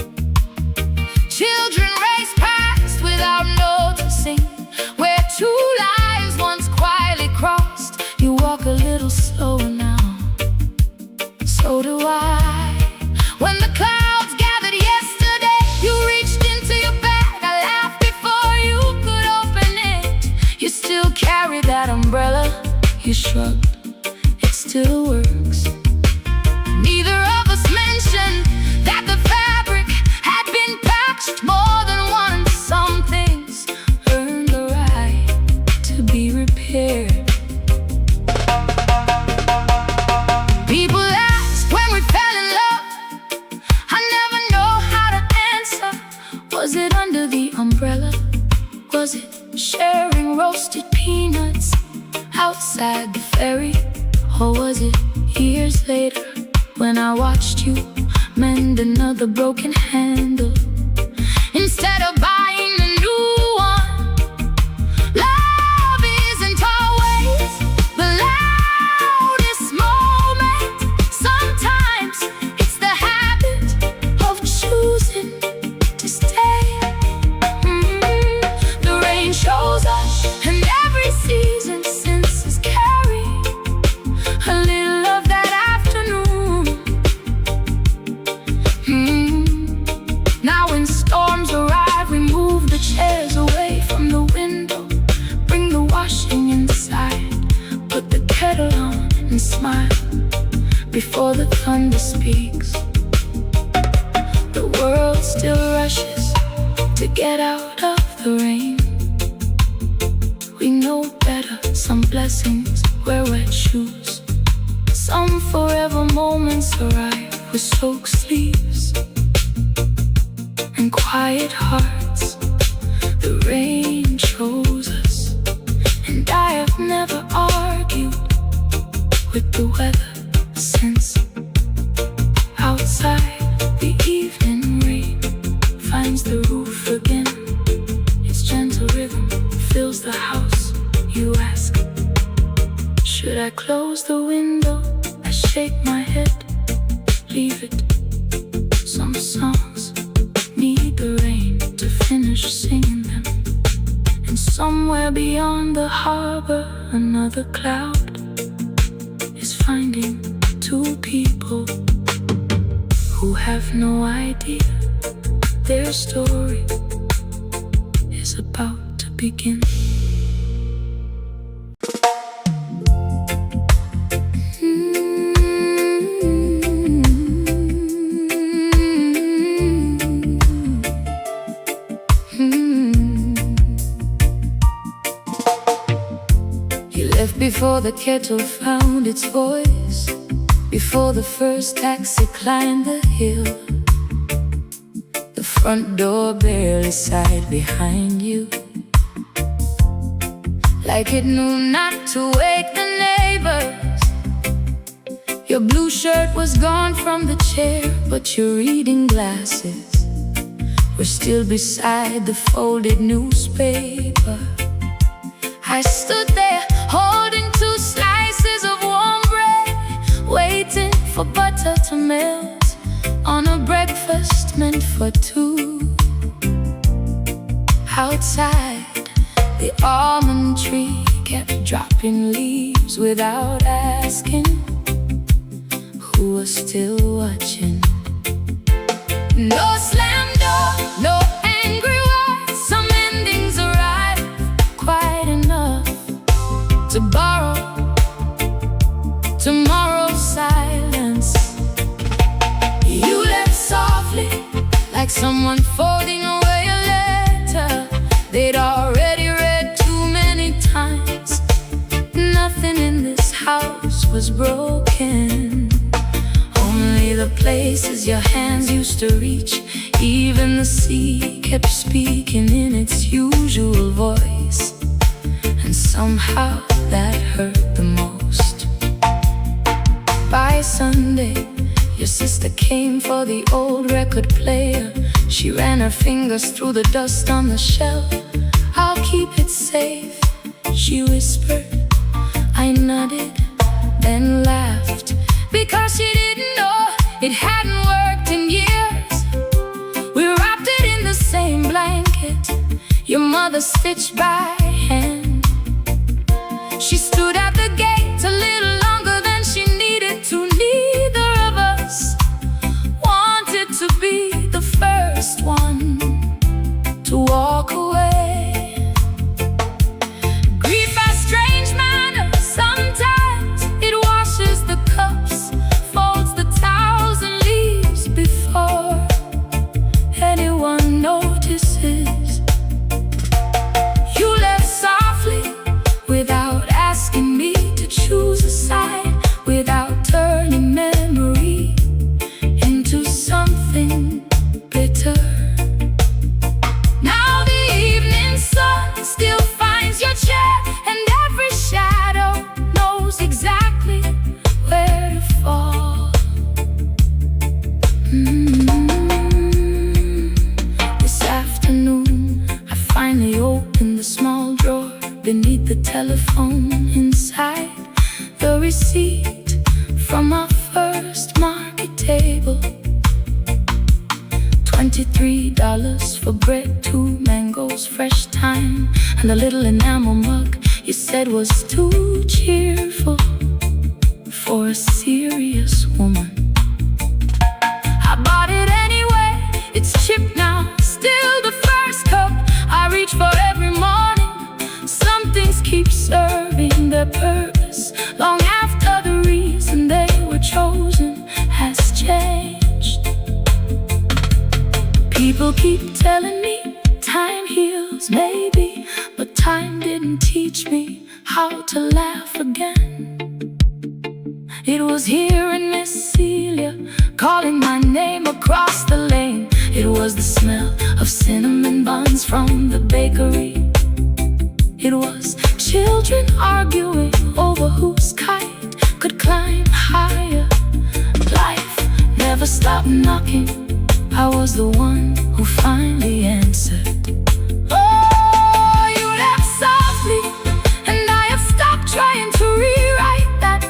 Children race past without noticing where two lives once quietly crossed. You walk a little slower now, so do I. When the clouds gathered yesterday, you reached into your bag. I laughed before you could open it. You still carry that umbrella. You shrugged, it still works. Neither of us mentioned that the fabric had been patched more than once. Some things earn the right to be repaired. People ask when we fell in love. I never know how to answer. Was it under the umbrella? Was it sharing roasted peanuts outside the ferry? Or was it years later when I watched you mend another broken handle instead of buying a new one? Love isn't always the loudest moment. Sometimes it's the habit of choosing to stay. The rain shows us, and every season since has carried a little of that afternoon. Now when storms arrive, we move the chairs away from the window, bring the washing inside, put the kettle on and smile before the thunder speaks. The world still rushes to get out of the rain. We know better, some blessings wear wet shoes. Some forever moments arrive with soaked sleeves and quiet hearts. The rain chose us, and I have never argued with the weather since. Outside, the evening rain finds the roof again. Its gentle rhythm fills the house. You ask, close the window, I shake my head, leave it. Some songs need the rain to finish singing them. And somewhere beyond the harbor, another cloud is finding two people who have no idea their story is about to begin. He left before the kettle found its voice, before the first taxi climbed the hill. The front door barely sighed behind you, like it knew not to wake the neighbors. Your blue shirt was gone from the chair, but your reading glasses were still beside the folded newspaper. I stood there holding two slices of warm bread, waiting for butter to melt on a breakfast meant for two. Outside, the almond tree kept dropping leaves without asking who was still watching. No slam door, no angry words. Some endings arrive quiet enough to borrow tomorrow's silence. You left softly, like someone folding away a letter they'd already read too many times. Nothing in this house was broken, only the places your hands used to reach. Even the sea kept speaking in its usual voice, and somehow that hurt the most. By Sunday, your sister came for the old record player. She ran her fingers through the dust on the shelf. "I'll keep it safe," she whispered. I nodded, then laughed, because she didn't know it hadn't worked in years. We wrapped it in the same blanket your mother stitched by hand. She stood at the gate a little longer than she needed to. Neither of us wanted to be the first one to walk away. Grief has strange manners. Sometimes it washes the cups, folds the towels, and leaves before anyone notices. You left softly, without asking me to choose a side, without turning memory into something bitter. Now the evening sun still finds your chair, and every shadow knows exactly where to fall. This afternoon, I finally opened the small drawer beneath the telephone. Inside, the receipt from our first market table. $23 for bread, 2 mangoes, fresh thyme, and a little enamel mug you said was too cheerful for a serious woman. I bought it anyway, it's chipped now, still the first cup I reach for every morning. Some things keep serving their purpose long after the reason they were chosen has changed. People keep telling me time heals, maybe, but time didn't teach me how to laugh again. It was here in Miss Celia calling my name across the lane. It was the smell of cinnamon buns from the bakery. It was children arguing over whose kite could climb higher. Life never stopped knocking. I was the one who finally answered. Oh, you left softly, and I have stopped trying to rewrite that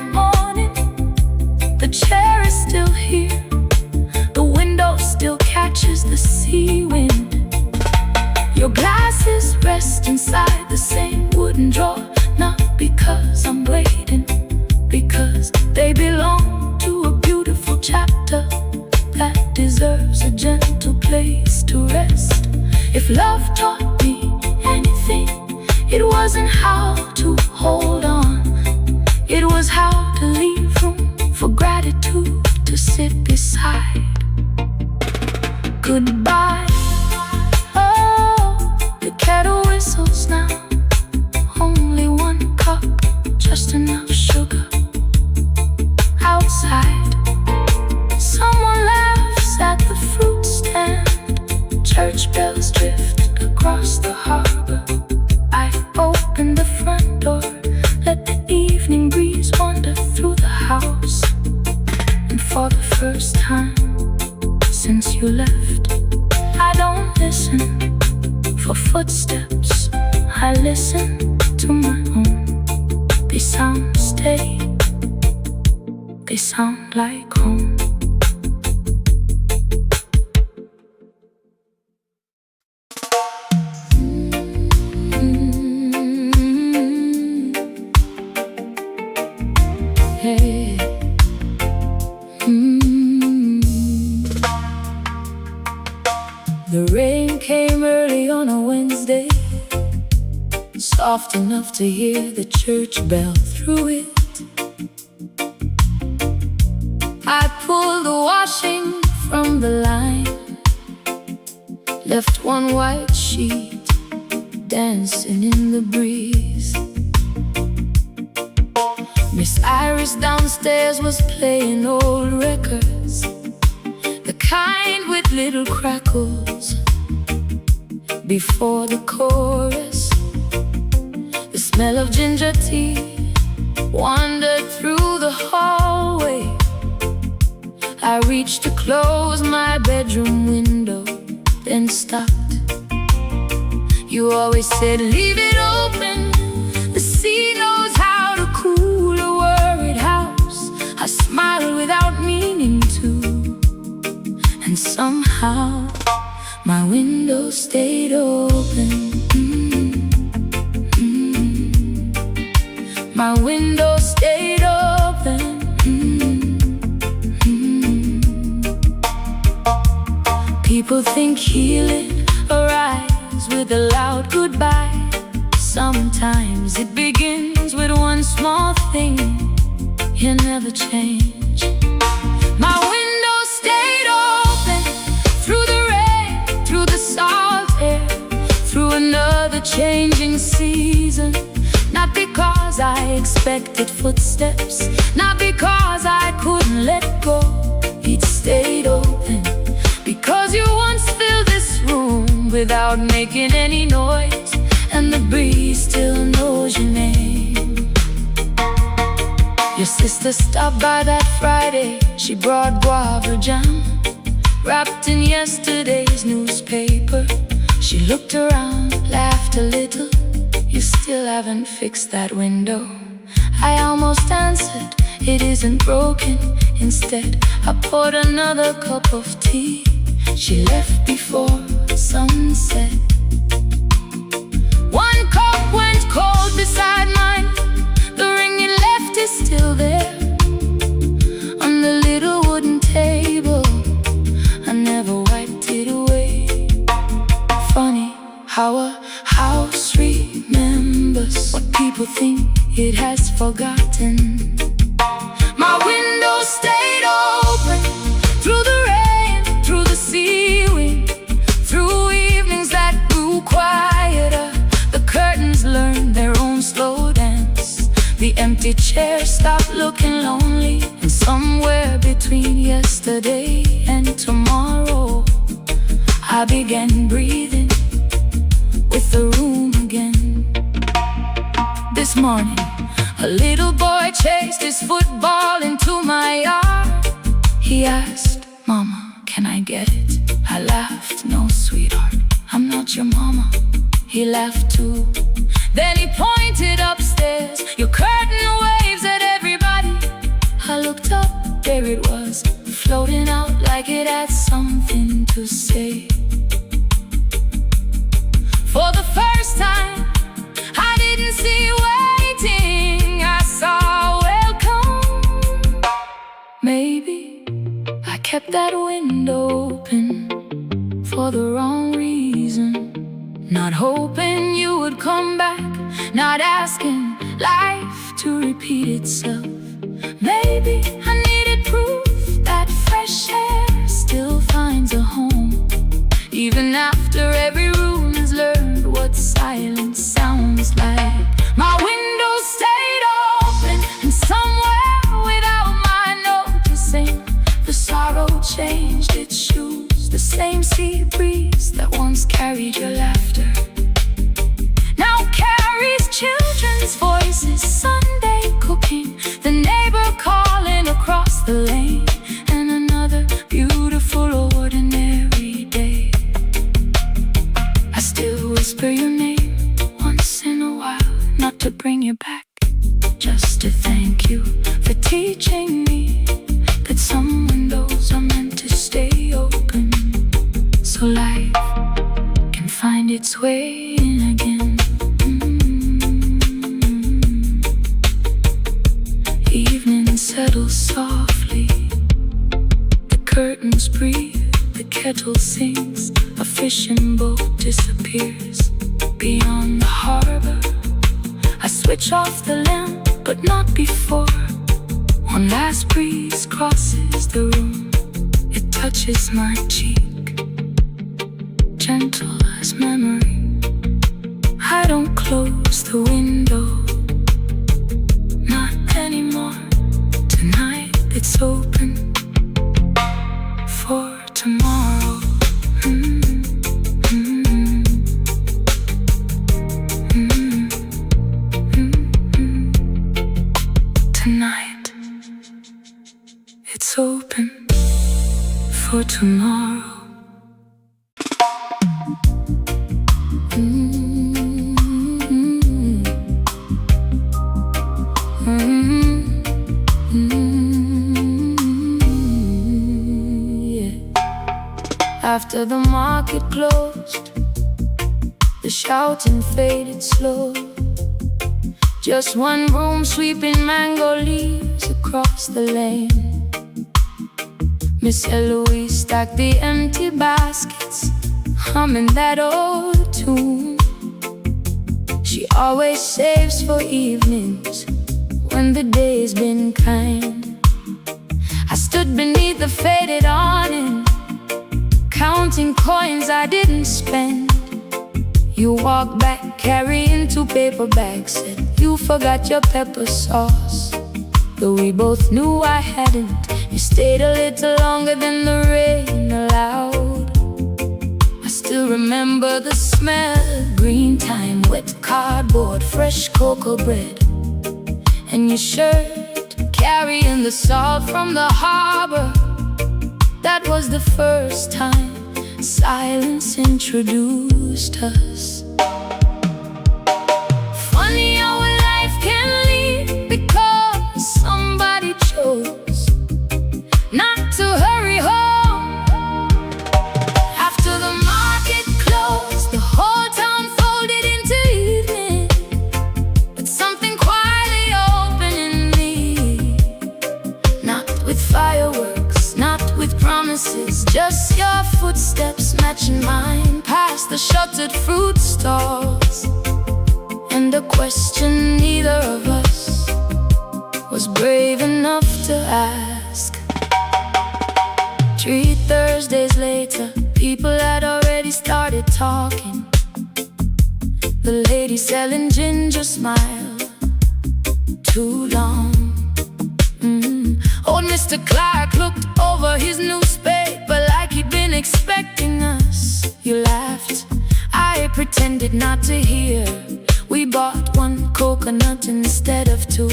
They belong to a beautiful chapter that deserves a gentle place to rest. If love taught me anything, it wasn't how to hold on. It was how to leave room for gratitude to sit beside. Goodbye. Oh, the kettle whistles now. Only one cup, just enough sugar. Outside, someone laughs at the fruit stand. Church bells drift across the harbor. I open the front door, let the evening breeze wander through the house. And for the first time since you left, I don't listen for footsteps. I listen to my own. They sound steady, they sound like home. Hey. The rain came early on a Wednesday, soft enough to hear the church bell through it. I pulled the washing from the line, left one white sheet dancing in the breeze. Miss Iris downstairs was playing old records, the kind with little crackles before the chorus. The smell of ginger tea wandered through the hallway. I reached to close my bedroom window, then stopped. You always said, leave it open. The sea knows how to cool a worried house. I smiled without meaning to, and somehow my window stayed open. My window stayed open. People think healing arrives with a loud goodbye. Sometimes it begins with one small thing: you never change. My window stayed open through the rain, through the salt air, through another changing season. Not because I expected footsteps, not because I couldn't let go. It stayed open because you once filled this room without making any noise, and the breeze still knows your name. Your sister stopped by that Friday. She brought guava jam wrapped in yesterday's newspaper. She looked around, laughed a little. You still haven't fixed that window. I almost answered, it isn't broken. Instead, I poured another cup of tea. She left before sunset. One cup went cold beside mine. The ring you left is still there on the little wooden table. I never wiped it away. Funny how a house remembers what people think it has forgotten. My window stayed open through the rain, through the sea wind, through evenings that grew quieter. The curtains learned their own slow dance. The empty chairs stopped looking lonely. And somewhere between yesterday and tomorrow, I began breathing with the room again. This morning, a little boy chased his football into my yard. He asked, Mama, can I get it? I laughed, no sweetheart, I'm not your mama. He laughed too. Then he pointed upstairs. Your curtain waves at everybody. I looked up, there it was, floating out like it had something to say. For the first time, I didn't see waiting, I saw welcome. Maybe I kept that window open for the wrong reason. Not hoping you would come back, not asking life to repeat itself. Maybe I needed proof that fresh air still finds a home, even after every room has learned what silence sounds like. My window stayed open, and somewhere without my noticing, the sorrow changed its shoes. The same sea breeze that once carried your laughter now carries children's voices. Sunday cooking, the neighbor calling across the lane, and another beautiful ordinary day. I still whisper your name once in a while, not to bring you back, just to thank you for teaching me that some windows are meant to stay open, so life can find its way in again. Evening settles softly, the curtains breathe, the kettle sings, a fishing boat disappears beyond the harbor. I switch off the lamp, but not before one last breeze crosses the room. It touches my cheek, gentle as memory. I don't close the window, not anymore. Tonight it's open for tomorrow. Tonight it's open for tomorrow. After the market closed, the shouting faded slow. Just one broom sweeping mango leaves across the lane. Miss Eloise stacked the empty baskets, humming that old tune. She always saves for evenings when the day's been kind. I stood beneath the faded awning, counting coins I didn't spend. You walked back carrying 2 paper bags, said you forgot your pepper sauce. Though we both knew I hadn't, you stayed a little longer than the rain allowed. I still remember the smell of green thyme, wet cardboard, fresh cocoa bread, and your shirt carrying the salt from the harbor. That was the first time silence introduced us. Funny how a life can leave because somebody chose not to hurry home. After the market closed, the whole town folded into evening, but something quietly opened in me. Not with fireworks, not with promises, just your footsteps matching mine past the shuttered fruit stalls, and a question neither of us was brave enough to ask. 3 Thursdays later, people had already started talking. The lady selling ginger smiled too long. Old Mr. Clark looked over his newspaper like he'd been expecting us. You laughed, I pretended not to hear. We bought 1 coconut instead of 2.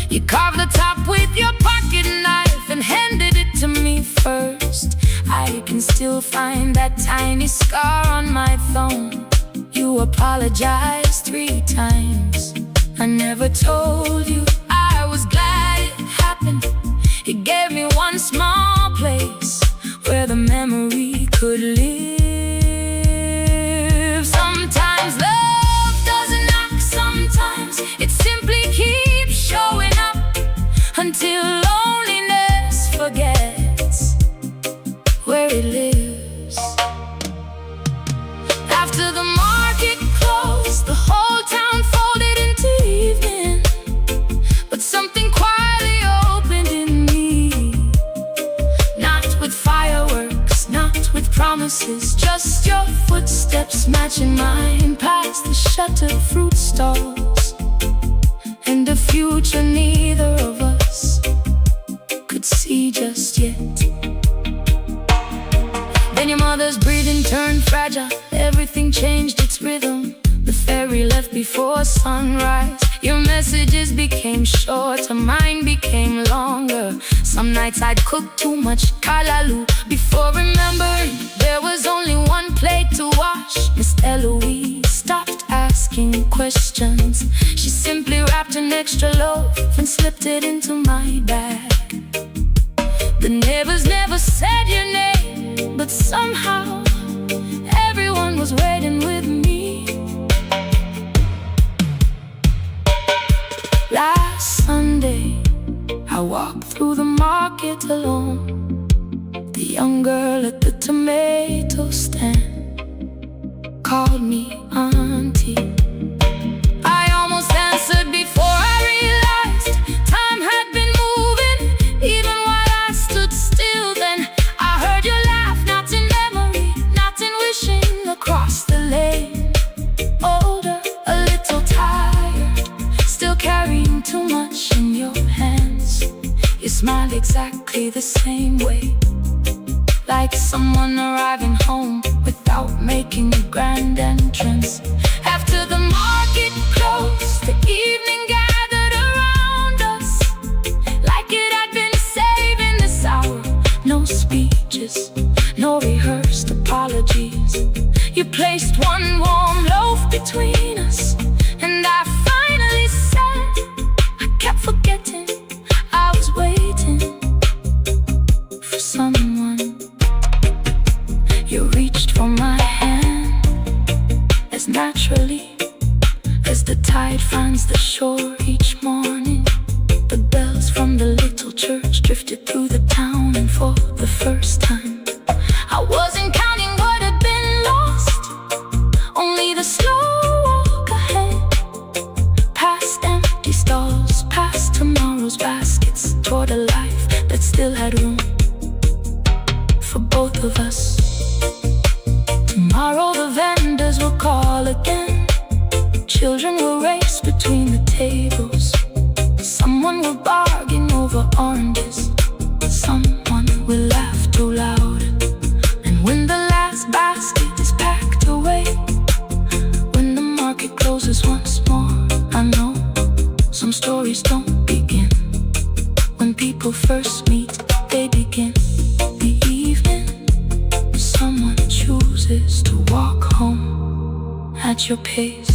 You carved the top with your pocket knife and handed it to me first. I can still find that tiny scar on my thumb. You apologized 3 times. I never told you I was glad it happened. It gave me one small place where the memory could live. Sometimes love doesn't knock, sometimes it simply keeps showing up until loneliness it lives. After the market closed, the whole town folded into evening. But something quietly opened in me. Not with fireworks, not with promises, just your footsteps matching mine past the shuttered fruit stalls, and a future neither of us could see just yet. Then your mother's breathing turned fragile, everything changed its rhythm. The ferry left before sunrise. Your messages became shorter, mine became longer. Some nights I'd cook too much kalalu before remembering there was only one plate to wash. Miss Eloise stopped asking questions. She simply wrapped an extra loaf and slipped it into my bag. The neighbors never said your name, but somehow everyone was waiting with me. Last Sunday, I walked through the market alone. The young girl at the tomato stand called me auntie. I almost answered before I realized time had been moving. Even while I stood still, then I heard your laugh, not in memory, not in wishing, across the lane. Older, a little tired, still carrying too much in your hands. You smiled exactly the same way, like someone arriving home without making a grand entrance. After the market closed, the evening gathered around us, like it had been saving this hour. No speeches, no rehearsed apologies. You placed one warm loaf between us, and I finally said, I kept forgetting I was waiting for someone. You reached for my hand as naturally as the tide finds the shore each morning. The bells from the little church drifted through the town, and for the first time I wasn't counting what had been lost, only the slow walk ahead, past empty stalls, past tomorrow's baskets, toward a life that still had room for both of us. Tomorrow the vendors will call again, children will race between the tables. Someone will bargain over oranges, someone will laugh too loud. And when the last basket is packed away, when the market closes once more, I know some stories don't begin when people first meet, they begin. The evening someone chooses to walk home at your pace.